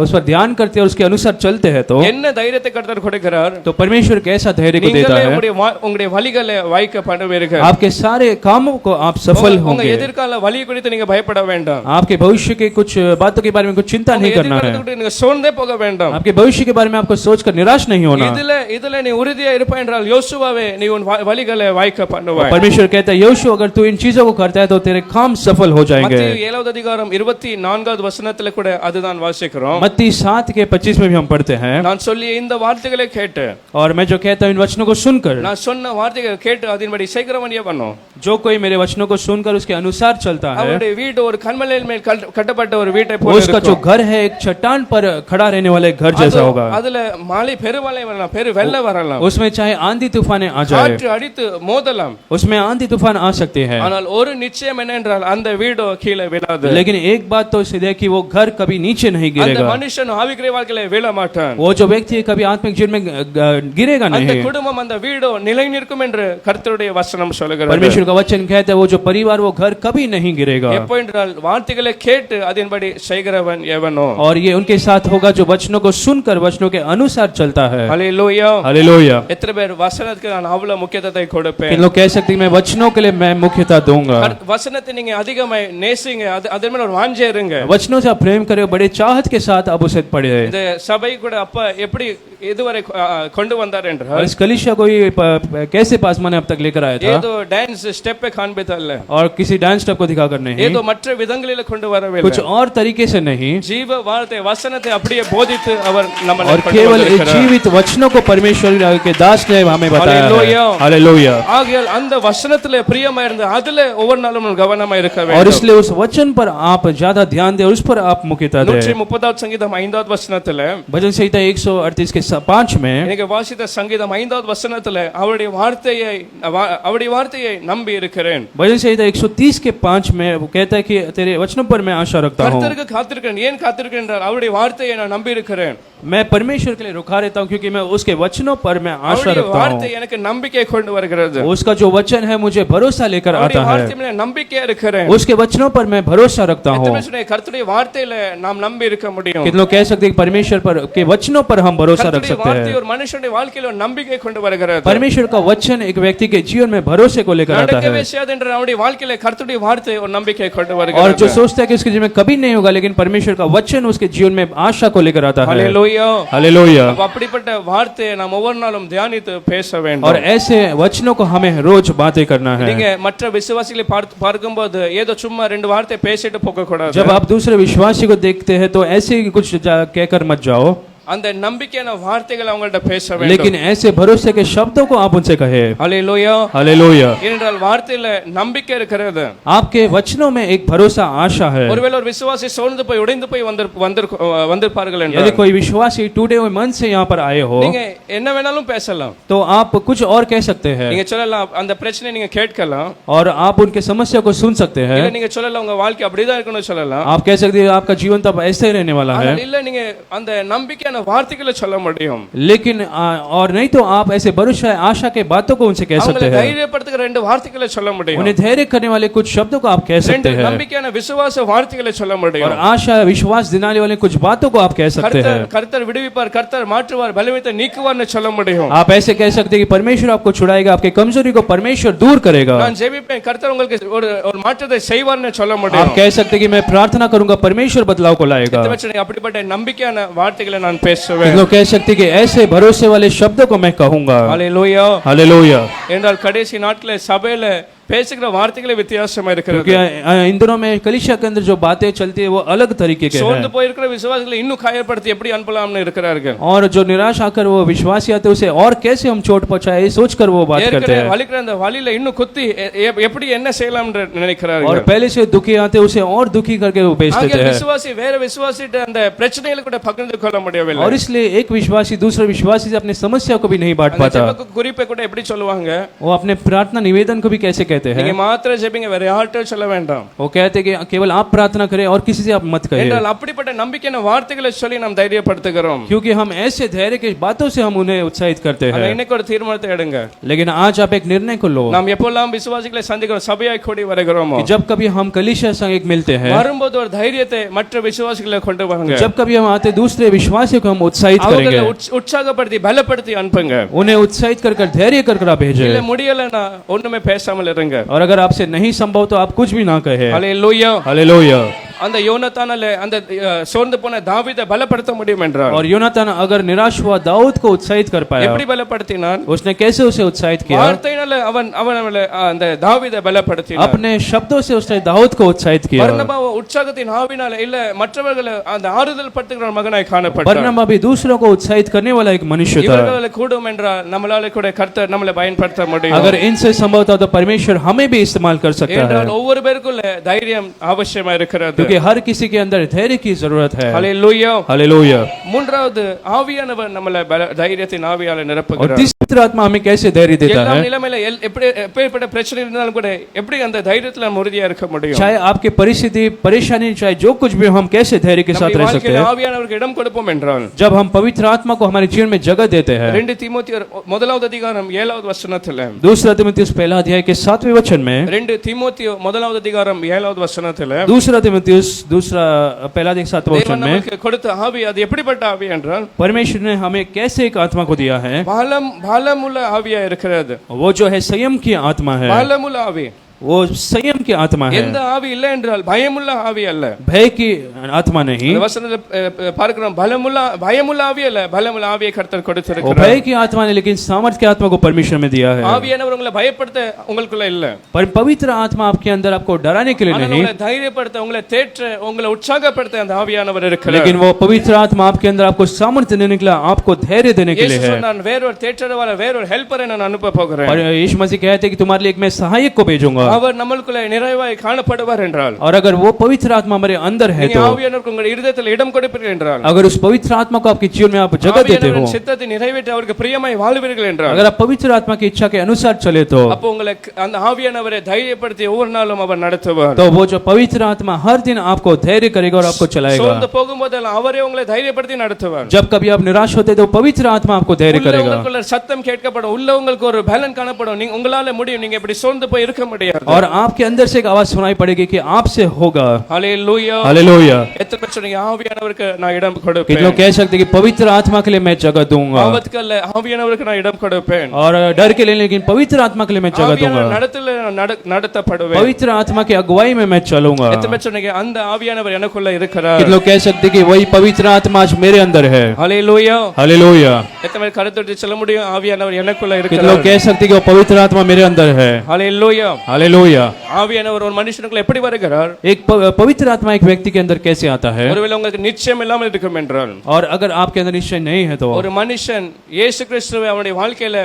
उस पर ध्यान करते हैं और उसके अनुसार चलते हैं तो என்ன தைரியத்தை கர்த்தர் கொடுக்கிறார்? परमेश्वर कैसा धैर्य को देता நீங்களே है। உங்களுடைய வழிகளை வாய்க்க பண்ணுவீர்கள். आपके सारे कामों को आप सफल உங்க होंगे। எதிர்கால வழி குறித்து நீங்க பயப்பட வேண்டாம். आपके भविष्य के कुछ बातों के बारे में कुछ चिंता नहीं करना है। எதிர்காலத்தை நீங்க சோர்ந்தே போக வேண்டாம். आपके भविष्य के बारे में आपको सोचकर निराश नहीं होना। இதுல நீ உறுதியா இருப்பாய் என்றால் யோசுவாவே நீ உன் வழிகளை வாய்க்க பண்ணுவாய். परमेश्वर कहता है यहोशू अगर तू इन चीजों को करता है तो तेरे काम सफल हो जाएंगे। மத்தேயு 7வது அதிகாரம் 24வது வசனத்துல கூட அதுதான் வாசிக்கிறோம். मत्ती 7:25 में भी हम पढ़ते हैं, நான் சொல்லிய இந்த வார்த்தைகளை கேட்டு, और मैं जो कहता हूँ इन वचनों को सुनकर, நான் சொன்ன வார்த்தைகளை கேட்டு அதன்படி செய்கிறவன் எவனோ, जो कोई मेरे वचनों को सुनकर उसके अनुसार चलता है, அவருடைய வீடு ஒரு கண்மலையின் மேல் கட்டப்பட்ட ஒரு வீட்டை போல उसका जो இருக்கும். घर है एक चट्टान पर खड़ा रहने वाले घर जैसा होगा। அதுல மழை பெருமழை வரலாம், பெரு வெள்ளம் வரலாம், उसमें चाहे आंधी तूफाने आ जाए, காற்று அடித்து மோதலாம், उसमें आंधी तूफान आ सकते हैं, ஆனால் ஒரு நிச்சயம் என்னென்றால் அந்த வீடு கீழே விழாது. लेकिन एक बात तो सिद्ध है कि वो घर कभी नीचे नहीं அந்த गिरेगा। மனுஷன் ஆவிக்குரிய வாழ்க்கையில விழ மாட்டான். वो जो व्यक्ति है कभी आत्मिक जीवन में गिरेगा அந்த नहीं। குடும்பம் அந்த வீடு நிலை நிற்கும் என்று கர்த்தருடைய வசனம் சொல்கிறது. परमेश्वर का वचन कहता है वो जो परिवार वो घर कभी नहीं गिरेगा। எப்போ என்றால் வார்த்தைகளை கேட்டு அதன்படி செய்கிறவன் எவனோ, और ये उनके साथ होगा जो वचनों को सुनकर वचनों के अनुसार चलता है। ஹல்லேலூயா. हालेलुया। எத்தனை பேர் வசனத்துக்கு நான் அவ்வளவு முக்கியத்துவத்தை கொடுப்பேன்? किन लोग कह सकते हैं मैं वचनों के लिए मैं मुख्यता दूंगा। வசனத்தை நீங்க அதிகமா நேசிங்க, அதன் மேல ஒரு வாஞ்சை இருங்க. वचनों से आप प्रेम करे, बड़े चाहत के साथ आप उसे पढ़े। இந்த சபை கூட அப்ப எப்படி இதுவரை கொண்டு வந்தார் और என்றால் इस कलीसिया को ये कैसे पासमा ने अब तक लेकर आया था, ஏதோ டான்ஸ் ஸ்டெப்பை காண்பித்தல்ல, और किसी डांस स्टेप को दिखाकर नहीं, ஏதோ மற்ற விதங்களில கொண்டு வரவில்லை, कुछ और तरीके से नहीं, ஜீவ வார்த்தை வசனத்தை அப்படியே போதித்து அவர் நம்மை और केवल जीवित वचनों को परमेश्वर के दास ने हमें बताया है। हालेलुया। ஆகையால் அந்த வசனத்திலே பிரியமா இருந்து அதிலே ஒவ்வொரு நாளும் கவனமா இருக்க और வேண்டும்। इसलिए उस वचन पर आप ज्यादा ध्यान दें, उस पर आप मुख्यता दें। 130வது சங்கீதம் 5வது வசனத்திலே भजन संहिता 138 के 5 में எனக்கு வாசித்த சங்கீதம் 5வது வசனத்திலே அவருடைய வார்த்தையை நம்பி இருக்கிறேன்। भजन संहिता 130 के 5 में वो कहता है कि तेरे वचनों पर मैं आशा रखता हूँ। கர்த்தருக்கு காத்திருக்கிறேன்। ஏன் காத்திருக்கிறேன் என்றால் அவருடைய வார்த்தையை நான் நம்பி இருக்கிறேன்। मैं परमेश्वर के लिए रुका रहता हूँ क्योंकि मैं उसके वचनों पर मैं आशा அவருடைய रखता வார்த்தை हूँ। எனக்கு நம்பிக்கை கொண்டு வருகிறது। उसका जो वचन है मुझे भरोसा लेकर அவருடைய आता है। வார்த்தை மேல நம்பிக்கையா இருக்கிறேன்। उसके वचनों पर मैं भरोसा रखता हूँ। எத்தனை சொன்னே கர்த்தருடைய வார்த்தையில நாம் நம்பி இருக்க முடியும்। कितने लोग कह सकते हैं कि परमेश्वर पर के वचनों पर हम भरोसा रख கர்த்தருடைய सकते வார்த்தை हैं। ஒரு மனுஷனுடைய வாழ்க்கையில நம்பிக்கை கொண்டு வருகிறது। परमेश्वर का वचन एक व्यक्ति के जीवन में भरोसे को लेकर आता நடக்கவே है। செய்யாது என்ற அவருடைய வாழ்க்கையில கர்த்தருடைய வார்த்தை ஒரு நம்பிக்கை கொண்டு और வருகிறது। जो सोचता है कि उसके जीवन में कभी नहीं होगा, लेकिन परमेश्वर का वचन उसके जीवन में आशा को लेकर आता है। ஹalleluya। हालेलुया। அப்படிப்பட்ட வார்த்தையை நாம் ஒவ்வொரு நாளும் தியானித்து பேச வேண்டும்। और ऐसे वचनों को हमें रोज बातें करना है। நீங்க மற்ற விசுவாசிகளை பார்க்கும்போது ஏதோ சும்மா ரெண்டு வார்த்தை பேசிட்டு போக கூடாது। जब आप दूसरे विश्वासी को देखते हैं तो ऐसे ही कुछ कहकर मत जाओ, அந்த நம்பிக்கையான வார்த்தைகளை அவங்கள்ட்ட பேச வேண்டும்। लेकिन ऐसे भरोसे के शब्दों को आप उनसे कहे। ஹalleluya। हालेलुया। ஏனென்றால் வார்த்தையில நம்பிக்கை இருக்கிறது। आपके वचनों में एक भरोसा आशा है। ஒருவேளை ஒரு விசுவாசி சோர்ந்து போய் உடைந்து போய் வந்திருப்பார்கள் यदि என்றால் कोई विश्वासी टूटे हुए मन से यहाँ पर आए हो நீங்க என்ன வேணாலும் பேசலாம்। तो आप कुछ और कह सकते हैं, நீங்க சொல்லலாம், அந்த பிரச்சனையை நீங்க கேட்கலாம், और आप उनके समस्या को सुन सकते हैं। இல்ல நீங்க சொல்லலாம் உங்க வாழ்க்கை அப்படிதான் இருக்கணும்னு சொல்லலாம்। आप कह सकते हैं आपका जीवन तब ऐसे ही रहने वाला है, ஆனால் இல்ல நீங்க அந்த நம்பிக்கையான வார்த்தைகளை சொல்ல முடியும்। लेकिन और नहीं तो आप ऐसे भरोसा आशा के बातों को उनसे कह सकते அவங்களை हैं। தைரியப்படுத்துகிற ரெண்டு வார்த்தைகளை சொல்ல முடியும்। उन्हें धैर्य करने वाले कुछ शब्दों को आप कह ரெண்டு सकते हैं, நம்பிக்கையான விசுவாச வார்த்தைகளை சொல்ல और முடியும்। आशा विश्वास दिलाने वाले कुछ बातों को आप कह सकते हैं। கர்த்தர் விடுவிப்பார், கர்த்தர் மாற்றுவார், பலவீனத்தை நீக்குவார்னு சொல்ல முடியும்। आप ऐसे कह सकते हैं कि परमेश्वर आपको छुड़ाएगा, आपके कमजोरी को परमेश्वर दूर करेगा। நான் ஜெபிப்பேன், கர்த்தர் உங்களுக்கு ஒரு மாற்றத்தை செய்வார்னு சொல்ல आप முடியும்। कह सकते हैं कि मैं प्रार्थना करूंगा, परमेश्वर बदलाव को लाएगा। அப்படிப்பட்ட நம்பிக்கையான வார்த்தைகளை நான் பேசுவேன்। कितने लोग कह सकते हैं कि ऐसे भरोसे वाले शब्दों को मैं कहूंगा। ஹalleluya। हालेलुया। என்றால் கடைசி நாட்களில் சபையில பேசுகிற வார்த்தைகளே வித்தியாசமா இருக்கிறது। क्योंकि इन दिनों में कलीसिया के अंदर जो बातें चलती है वो अलग तरीके के சோர்ந்து हैं, போயிருக்கிற விசுவாசிகளை இன்னும் காயப்படுத்தி எப்படி அனுப்பலாம்னு இருக்கிறார்கள்। और जो निराश आकर वो विश्वासी आते हैं उसे और कैसे हम चोट पहुंचाए ये सोचकर वो बात करते ஏற்கனவே हैं, வலிக்கிற அந்த வலியில இன்னும் குத்தி எப்படி என்ன செய்யலாம்னு और நினைக்கிறார்கள்। पहले से दुखी आते हैं उसे और दुखी करके वो भेज देते ஆகிய हैं। விசுவாசி வேற விசுவாசிட்ட அந்த பிரச்சனைகளை கூட பகிர்ந்து கொள்ள முடியவில்லை। और इसलिए एक विश्वासी दूसरे विश्वासी से अपनी समस्या को भी नहीं बांट அந்த पाता। ஜெப குறிப்பை கூட எப்படி சொல்லுவாங்க, वो अपने प्रार्थना निवेदन को भी कैसे कहते நீங்க हैं, மாத்திர ஜெபிங்க, வேற யார்கிட்ட சொல்ல வேண்டாம் वो कहते हैं कि केवल आप प्रार्थना करें और किसी से आप मत कहें, என்றால் அப்படிப்பட்ட நம்பிக்கையான வார்த்தைகளை சொல்லி நாம் தைரியப்படுத்துகிறோம்। क्योंकि हम ऐसे धैर्य के बातों से हम उन्हें उत्साहित करते ஆனா हैं। இன்னைக்கு ஒரு தீர்மானத்தை எடுங்க। लेकिन आज आप एक निर्णय को लो நாம் எப்பெல்லாம் விசுவாசிகளை சந்திக்கிறோம், சபையாய் கூடி வருகிறோமோ, कि जब कभी हम कलीसिया संग एक मिलते हैं, வரும்போது ஒரு தைரியத்தை மற்ற விசுவாசிகளை கொண்டு வாங்க। जब कभी हम आते दूसरे विश्वासियों को हम उत्साहित அவங்களை करेंगे, உற்சாகப்படுத்தி பலப்படுத்தி அனுப்புங்க। उन्हें उत्साहित कर धैर्य कर आप भेजें। இல்ல முடியலன்னா ஒண்ணுமே பேசாமல் இருங்க। और अगर आपसे नहीं संभव तो आप कुछ भी ना कहे। ஹalleluya। हालेलुया। அந்த யோனத்தானால அந்த சோர்ந்து போன தாவீதை பலப்படுத்த முடியும் என்றார்। और योनातान अगर निराश हुआ दाऊद को उत्साहित कर पाया, எப்படி பலப்படுத்தினான்? उसने कैसे उसे उत्साहित किया? வார்த்தையினால அவன் அந்த தாவீதை பலப்படுத்தினான்। अपने शब्दों से उसने दाऊद को उत्साहित किया। பர்னபா உற்சாகத்தின் ஆவினால இல்ல மற்றவர்களை அந்த ஆறுதல் படுத்துகிற மகனாய் காணப்பட்டார்। बरनबा भी दूसरों को उत्साहित करने वाला एक मनुष्य था। இவர்களை கூடும் என்றால் நம்மளால கூட கர்த்தர் நம்மளை பயன்படுத்த முடியும்। अगर इनसे संभव था तो परमेश्वर हमें भी इस्तेमाल कर सकता है, என்றால் ஒவ்வொரு பேருக்குள்ள தைரியம் அவசியமா இருக்கிறது। क्योंकि हर किसी के अंदर धैर्य की जरूरत है। ஹalleluya। हालेलुया। மூன்றாவது ஆவியானவர் நம்மளை தைரியத்தின் ஆவியால और நிரப்புகிறார்। तीसरी आत्मा हमें कैसे धैर्य देता எல்லா है? நிலைமையில எப்படிப்பட்ட பிரச்சனை இருந்தாலும் கூட எப்படி அந்த தைரியத்துல நம்ம உறுதியா இருக்க முடியும்? चाहे आपकी परिस्थिति परेशानी चाहे जो कुछ भी हो, हम कैसे धैर्य के साथ நம்முடைய रह सकते வாழ்க்கையில हैं ஆவியானவருக்கு இடம் கொடுப்போம் என்றால் जब हम पवित्र आत्मा को हमारे जीवन में जगह देते हैं। 2 தீமோத்தேயர் 1வது அதிகாரம் 7வது வசனத்துல, दूसरा तीमुथियुस पहला अध्याय के 7वें वचन में, 2 தீமோத்தேயு 1வது அதிகாரம் 7வது வசனத்துல दूसरा तीमुथियुस दूसरा पहला अध्याय 7वें वचन தேவன் में, நமக்கு கொடுத்த ஆவி அது எப்படிப்பட்ட ஆவி என்றால் परमेश्वर ने हमें कैसे एक आत्मा को दिया है? பலமுள்ள ஆவியா இருக்கிறது। वो जो है संयम की आत्मा है। பலமுள்ள ஆவி वो संयम की आत्मा है, எந்த ஆவி இல்லை என்றால் பயமுள்ள ஆவி அல்ல. भय की आत्मा नहीं। இந்த வசனத்துல பார்க்கிறோம், பயமுள்ள ஆவி அல்ல, பலமுள்ள ஆவியை கர்த்தர் वो கொடுத்திருக்கிறார். भय की आत्मा ने लेकिन सामर्थ की आत्मा को परमेश्वर में दिया है। ஆவியானவர் உங்களை பயப்படுத்த உங்களுக்குள்ள இல்ல, पर पवित्र आत्मा आपके अंदर आपको डराने के लिए ஆனால் नहीं, உங்களை தைரியப்படுத்த, உங்களை தேற்ற, உங்களை உற்சாகப்படுத்த அந்த ஆவியானவர் இருக்கிறார். लेकिन वो पवित्र आत्मा आपके अंदर आपको सामर्थ्य देने के लिए, आपको धैर्य देने के लिए இயேசு है। சொன்னார், வேறொரு தேற்றரவாளர், வேறொரு ஹெல்ப்பரை நான் அனுப்ப போகிறேன். और यीशु मसीह कहते हैं कि तुम्हारे लिए एक मैं सहायक को भेजूंगा। அவர் நம்மளுக்குள்ள நிறைவாய் காணப்படுவார் என்றால், और अगर वो पवित्र आत्मा हमारे अंदर है நீங்க तो, ஆவியானவருக்கு உங்கள் இருதயத்தில் இடம் கொடுப்பீர்கள் என்றால், अगर उस पवित्र आत्मा को आपके जीवन में आप जगह देते हो, ஆவியானவரின் சித்தத்தை நிறைவேற்றி அவருக்கு பிரியமாய் வாழ்வீர்கள் என்றால், अगर आप पवित्र आत्मा की इच्छा के अनुसार चले तो அப்போ உங்களை அந்த ஆவியானவரை தைரியப்படுத்தி ஒவ்வொரு நாளும் அவர் நடத்துவார். वो जो पवित्र आत्मा हर दिन आपको धैर्य करेगा और आपको चलाएगा। சோர்ந்து போகும்போதெல்லாம் அவரே உங்களை தைரியப்படுத்தி நடத்துவார். जब कभी आप निराश होते तो पवित्र आत्मा आपको धैर्य करेगा। உங்களுக்குள்ள சத்தம் கேட்கப்படும், உள்ள உங்களுக்கு ஒரு பலன் காணப்படும், நீங்க உங்களால முடியும், நீங்க இப்படி சோர்ந்து போய் இருக்க முடியாது. और आपके अंदर से एक आवाज सुनाई पड़ेगी कि आपसे होगा। ஹalleluya, हालेलुया। எத்தனை பேர் சொன்னீங்க, ஆவியானவருக்கு நான் இடம் कितने கொடுப்பேன். लोग कह सकते हैं कि पवित्र आत्मा के लिए मैं जगह दूंगा, ஆபத்துக்கல்ல ஆவியானவருக்கு நான் இடம் கொடுப்பேன். और डर के लिए लेकिन पवित्र आत्मा के लिए मैं जगह दूंगा, ஆவியானவர் நடத்தல நடத்தப்படுவேன். पवित्र आत्मा की अगुवाई में मैं चलूंगा। எத்தனை பேர் சொன்னீங்க, அந்த ஆவியானவர் எனக்குள்ள இருக்கிறார். कितने लोग कह सकते हैं कि वही पवित्र आत्मा आज मेरे अंदर है। ஹalleluya, हालेलुया। எத்தனை பேர் கருத்தொட்டி சொல்ல முடியும், ஆவியானவர் எனக்குள்ள कितने இருக்கிறார். लोग कह सकते हैं कि वो पवित्र आत्मा मेरे अंदर है। ஹalleluya, हालेलुया। ஆவியானவர் ஒரு மனுஷனுக்குள்ள எப்படி வருகிறார்? एक पवित्र आत्मा एक व्यक्ति के अंदर कैसे आता है? ஒருவேளை உங்களுக்கு நிச்சயம் இல்லாமல் இருக்கும் என்றால், और अगर आपके अंदर निश्चय नहीं है तो ஒரு மனுஷன் இயேசு கிறிஸ்துவை அவனுடைய வாழ்க்கையில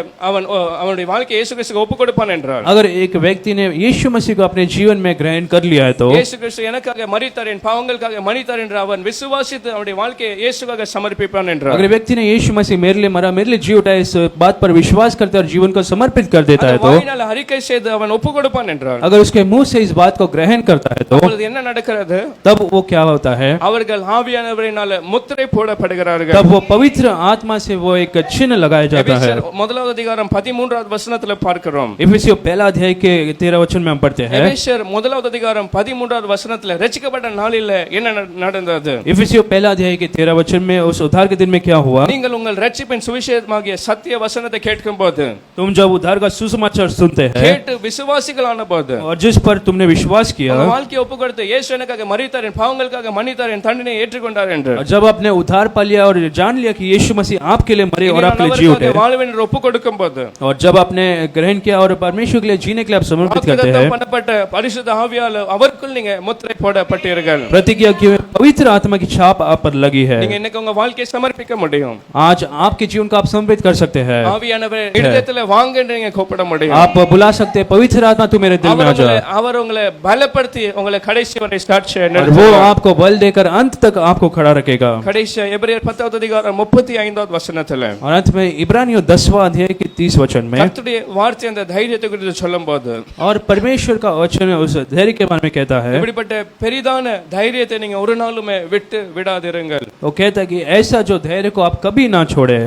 அவனுடைய வாழ்க்கையை இயேசு கிறிஸ்துவுக்கு ஒப்பு கொடுப்பான் என்றால், अगर एक व्यक्ति ने यीशु मसीह को अपने जीवन में ग्रहण कर लिया है तो, இயேசு கிறிஸ்து எனக்காக மரித்தார், என் பாவங்களுக்காக மரித்தார் என்று அவன் விசுவாசித்து அவனுடைய வாழ்க்கையை இயேசுவாக சமர்ப்பிப்பான் என்றால், अगर व्यक्ति ने यीशु मसीह मेरे लिए मरा, मेरे लिए जी उठा, इस बात पर विश्वास करता है और जीवन को समर्पित कर देता है तो, வாயினால் அறிக்கை செய்து அவன் ஒப்பு கொடுப்பான் என்றால், अगर उसके मुंह से इस बात को ग्रहण करता है तो அப்பொழுது என்ன நடக்கிறது? तब वो क्या होता है? அவர்கள் ஆவியானவரினால முத்திரை போடப்படுகிறார்கள். तब वो पवित्र आत्मा से वो एक चिन्ह लगाया जाता है। எபேசியர் முதலாவது அதிகாரம் 13வது வசனத்துல பார்க்கிறோம். इफिसियों पहला अध्याय के 13 वचन में हम पढ़ते हैं। எபேசியர் முதலாவது அதிகாரம் 13வது வசனத்துல ரட்சிக்கப்பட்ட நாளில என்ன நடந்தது? इफिसियों पहला अध्याय के 13 वचन में उस उद्धार के दिन में क्या हुआ? நீங்கள் உங்கள் ரட்சிப்பின் சுவிசேஷமாகிய சத்திய வசனத்தை கேட்கும்போது, तुम जब उद्धार का सुसमाचार सुनते हैं கேட்டு விசுவாசிகளான போது, और जिस पर तुमने विश्वास किया, உங்கள் வாழ்க்கையை ஒப்பு கொடுத்து இயேசு எனக்காக மரித்தார், என் பாவங்களுக்காக மன்னித்தார், என் தண்டனையை ஏற்றுக்கொண்டார் என்று, और जब आपने उद्धार पा लिया और जान लिया कि यीशु मसीह आपके लिए मरे और आपके लिए जी उठे, வாழ்வேன் என்று ஒப்பு கொடுக்கும்போது, और जब आपने ग्रहण किया और परमेश्वर के लिए जीने के लिए आप समर्पित करते हैं, பண்ணப்பட்ட பரிசுத்த ஆவியால் அவருக்குள் நீங்க முத்திரை போடப்பட்டீர்கள். प्रतिज्ञा की पवित्र आत्मा की छाप आप पर लगी है। நீங்க இன்னைக்கு உங்க வாழ்க்கையை சமர்ப்பிக்க முடியும். आज आपके जीवन को आप समर्पित कर सकते हैं। ஆவியானவர் இதயத்துல வாங்க என்று நீங்க கூப்பிட முடியும். आप बुला सकते हैं, पवित्र आत्मा तू मेरे दिल में आ जा। அவர் உங்களை பலப்படுத்தி உங்களை கடைசி வரை ஸ்டார்ட் செய்ய और वो आपको बल देकर अंत तक आपको खड़ा रखेगा। கடைசி எபிரேயர் 10வது அதிகாரம் 35வது வசனத்துல, और अंत में इब्रानियों 10वां अध्याय के 30 वचन में, கர்த்தருடைய வார்த்தை அந்த தைரியத்தை குறித்து சொல்லும்போது, और परमेश्वर का वचन उस धैर्य के बारे में कहता है, இப்படிப்பட்ட பெரிதான தைரியத்தை நீங்க ஒரு நாளுமே விட்டு விடாதிருங்கள். वो कहता है कि ऐसा जो धैर्य को आप कभी ना छोड़े।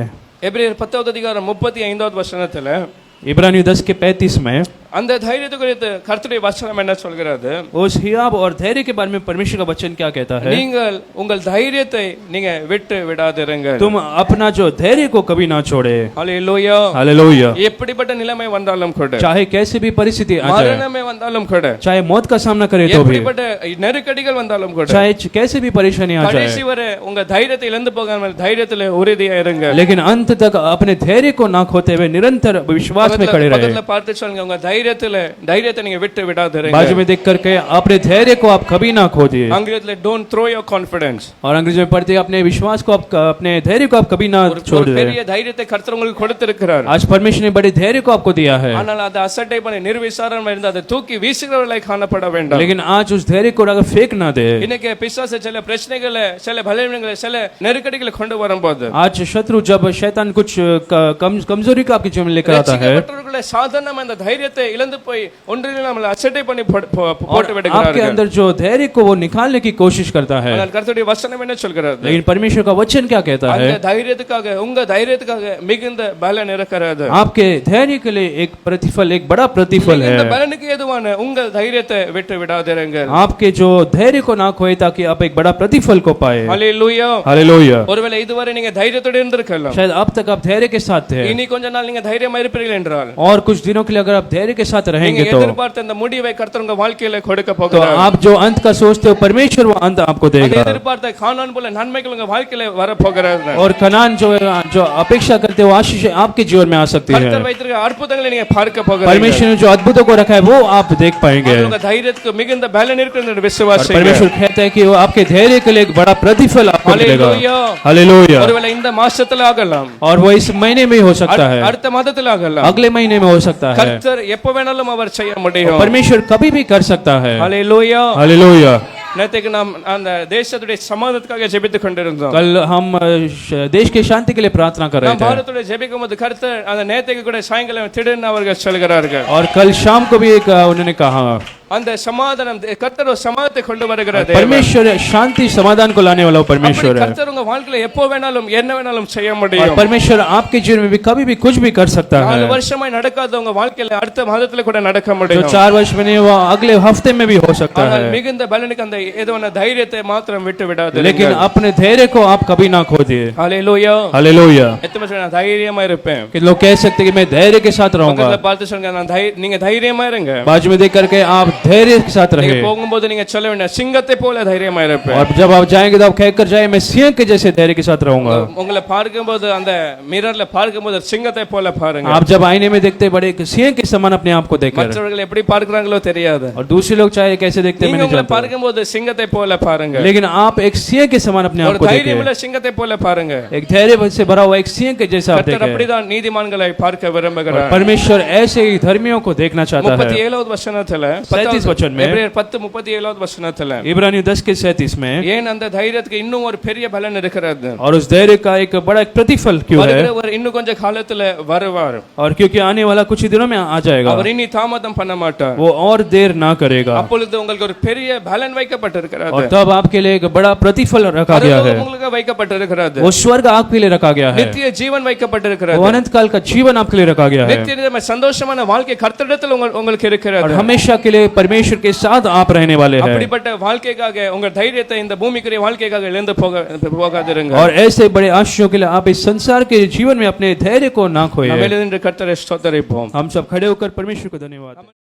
எபிரேயர் 10வது அதிகாரம் 35வது வசனத்துல, इब्रानियों 10 के 35 में அந்த தைரியத்தை குறித்து கர்த்தருடைய வசனம் என்ன சொல்கிறது? उस हियाब और धैर्य के बारे में परमेश्वर का वचन क्या कहता है? நீங்கள் உங்கள் தைரியத்தை நீங்க விட்டு விடாதிருங்கள். तुम अपना जो धैर्य को कभी ना छोड़े। ஹalleluya, हालेलुया। எப்படிப்பட்ட நிலைமை வந்தாலும் கூட, चाहे कैसे भी परिस्थिति आ जाए, மரணமே வந்தாலும் கூட, चाहे मौत का सामना करे तो भी, எப்படிப்பட்ட நெருக்கடிகள் வந்தாலும் கூட, चाहे कैसे भी परेशानी आ கடைசி जाए, வரை உங்க தைரியத்தை இழந்து போகாமல் தைரியத்திலே உறுதியா இருங்க. लेकिन अंत तक अपने धैर्य को ना खोते हुए निरंतर विश्वास में खड़े रहे। பக்கத்துல பார்த்து சொல்லுங்க, உங்க தைரியத்தை நீங்க விட்டு விடாதிருங்க. बाजू में देख करके अपने धैर्य को आप कभी ना खो दिए। ஆங்கிலத்துல don't throw your confidence. और अंग्रेजी में पढ़ते हैं अपने विश्वास को आप, अपने धैर्य को आप कभी ना छोड़ ஒரு दे। பெரிய தைரியத்தை கர்த்தர் உங்களுக்கு கொடுத்திருக்கிறார். आज परमेश्वर ने बड़े धैर्य को आपको दिया है, ஆனால் அதை அசட்டை பண்ணி நிர்விசாரமா இருந்து அதை தூக்கி வீசுகிறவர்களாய் காணப்பட வேண்டாம். लेकिन आज उस धैर्य को अगर फेंक ना दे। இன்னைக்கு பிசாசு சில பிரச்சனைகளை, சில பலவீனங்களை, சில நெருக்கடிகளை கொண்டு வரும்போது, आज शत्रु जब शैतान कुछ कमजोरी को आपके जीवन में लेकर आता है, ரட்சிக்கப்பட்டவர்களை சாதாரணமா இந்த தைரியத்தை இழந்து போய் ஒன்றில் நம்மளை அசட்டை பண்ணி போட்டு आपके விடுகிறார்கள். अंदर जो धैर्य को वो निकालने की कोशिश करता है, ஆனால் கர்த்தருடைய வசனம் என்ன சொல்கிறது? लेकिन परमेश्वर का वचन क्या कहता है? அந்த தைரியத்துக்காக, உங்க தைரியத்துக்காக மிகுந்த பலன் இருக்கிறது. आपके धैर्य के लिए एक प्रतिफल, एक बड़ा प्रतिफल இந்த है। பலனுக்கு ஏதுவான உங்க தைரியத்தை விட்டு விடாதிருங்கள். आपके जो धैर्य को ना खोए ताकि आप एक बड़ा प्रतिफल को पाए। ஹalleluya. हालेलुया। ஒருவேளை இதுவரை நீங்க தைரியத்தோட இருந்திருக்கலாம், शायद अब तक आप धैर्य के साथ थे, இனி கொஞ்ச நாள் நீங்க தைரியமா இருப்பீர்கள் என்றால், और कुछ दिनों के लिए अगर आप धैर्य के साथ நீங்க रहेंगे तो எதிர்பார்த்த அந்த முடிவை கர்த்தர் உங்க வாழ்க்கையில கொடுக்க तो போகிறார். आप जो अंत का सोचते हो परमेश्वर वो अंत आपको அந்த देगा। எதிர்பார்த்த கானான் போல நன்மைகள் உங்க வாழ்க்கையில வர போகிறது. और कनान जो अपेक्षा करते हो आशीष आपके जीवन में आ सकती है। கர்த்தர் வைத்திருக்கிற அற்புதங்களை நீங்க பார்க்க போகிறீர்கள். परमेश्वर ने जो अद्भुतों को रखा है वो आप देख पाएंगे। உங்க தைரியத்துக்கு மிகுந்த பலன் இருக்கிறது और விசுவாசி. परमेश्वर कहता है कि वो आपके धैर्य के लिए एक बड़ा प्रतिफल आपको मिलेगा। हालेलुया। हालेलुया। ஒருவேளை இந்த மாசத்துல ஆகலாம், और वो इस महीने में हो सकता है, அடுத்த மாதத்துல ஆகலாம், अगले महीने में हो सकता है। கர்த்தர் எப்ப வேணாலும் அவர் செய்ய முடியும். परमेश्वर कभी भी कर सकता है। हालेलुया। हालेलुया। நேத்துக்கு நாம் அந்த தேசத்துடைய சமாதானத்துக்காக ஜெபித்துக் கொண்டிருந்தோம். कल हम देश की शांति के लिए प्रार्थना कर रहे நாம் थे பாரதத்துடைய ஜெபிக்கும்போது கர்த்தர் அந்த நேத்துக்கு கூட சாயங்காலம் திடீர்னு அவர்கள் சொல்கிறார்கள், और कल शाम को भी एक उन्होंने कहा அந்த சமாதானம் கர்த்தர் ஒரு சமாதானத்தை கொண்டு வருகிற தேவன். परमेश्वर शांति समाधान को लाने वाला वो परमेश्वर அப்படி है। கர்த்தர் உங்க வாழ்க்கையில எப்போ வேணாலும் என்ன வேணாலும் செய்ய और முடியும். परमेश्वर आपके जीवन में भी कभी भी कुछ भी कर सकता 4 है। வருஷமாய் நடக்காத உங்க வாழ்க்கையில அடுத்த மாதத்துல கூட நடக்க जो முடியும். 4 वर्ष में नहीं हुआ अगले हफ्ते में भी हो सकता ஆனால் है। மிகுந்த பலனுக்கு அந்த ஏதோன தைரியத்தை மாத்திரம் விட்டு விடாதீர்கள். लेकिन अपने धैर्य को आप कभी ना खो दिए। ஹalleluya। हालेलुया। எத்தனை பேர் நான் தைரியமா இருப்பேன்? कि लोग कह सकते हैं कि मैं धैर्य के साथ रहूंगा। பக்கத்துல பார்த்து சொல்லுங்க, நான் நீங்க தைரியமா இருங்க. बाजू में देख करके आप धैर्य के साथ நீங்க रहे। போகும்போது நீங்க சொல்ல வேண்டிய சிங்கத்தை போல தைரியமா இருப்பேன். और जब आप जाएंगे तो आप कहकर जाए मैं सिंह के जैसे धैर्य के साथ रहूंगा। உங்களை பார்க்கும்போது அந்த மிரர்ல பார்க்கும்போது சிங்கத்தை போல பாருங்க. आप जब आईने में देखते बड़े एक सिंह के समान अपने आप को देखकर, மற்றவர்கள் எப்படி பார்க்கறாங்களோ தெரியாது, और दूसरे लोग चाहे कैसे देखते हैं நீங்க मैं नहीं உங்களை जानता, பார்க்கும்போது சிங்கத்தை போல பாருங்க. लेकिन आप एक सिंह के समान अपने आप ஒரு को தைரியமுள்ள देखें। சிங்கத்தை போல பாருங்க. एक धैर्य से भरा हुआ एक सिंह के जैसा आप கர்த்தர் देखें। அப்படிதான் நீதிமான்களை பார்க்க और விரும்புகிறார். परमेश्वर ऐसे ही धर्मियों को देखना चाहता है। 37வது வசனத்துல 37 वचन में, எபிரேயர் 10:37வது வசனத்துல इब्रानियों 10:37 में, ஏன் அந்த தைரியத்துக்கு இன்னும் ஒரு பெரிய பலன் இருக்கிறது. और उस धैर्य का एक बड़ा एक प्रतिफल क्यों है? வருகிறவர் இன்னும் கொஞ்ச காலத்துல வருவார். और क्योंकि आने वाला कुछ ही दिनों में आ जाएगा, அவர் இனி தாமதம் பண்ண மாட்டார். वो और देर ना करेगा। அப்பொழுது உங்களுக்கு ஒரு பெரிய பலன் வைக்கப்பட்டிருக்கிறது. और तब आपके लिए एक बड़ा प्रतिफल रखा गया है। உங்களுக்கு வைக்கப்பட்டிருக்கிறது. वो स्वर्ग आपके लिए रखा गया है। நித்திய ஜீவன் வைக்கப்பட்டிருக்கிறது. वो अनंत काल का जीवन आपके लिए रखा गया है। நித்திய சந்தோஷமான வாழ்க்கை கர்த்தரிடத்தில் உங்களுக்கு और இருக்கிறது. हमेशा के लिए परमेश्वर के साथ आप रहने वाले हैं। அப்படிப்பட்ட வாழ்க்கைக்காக உங்க தைரியத்தை இந்த பூமிக்குரிய வாழ்க்கைக்காக இழந்து போகாதிருங்க. और ऐसे बड़े आशीषों के लिए आप इस संसार के जीवन में अपने धैर्य को ना खोएं। நம்ம எழுந்து கர்த்தரை ஸ்தோத்திரிப்போம். हम सब खड़े होकर परमेश्वर को धन्यवाद।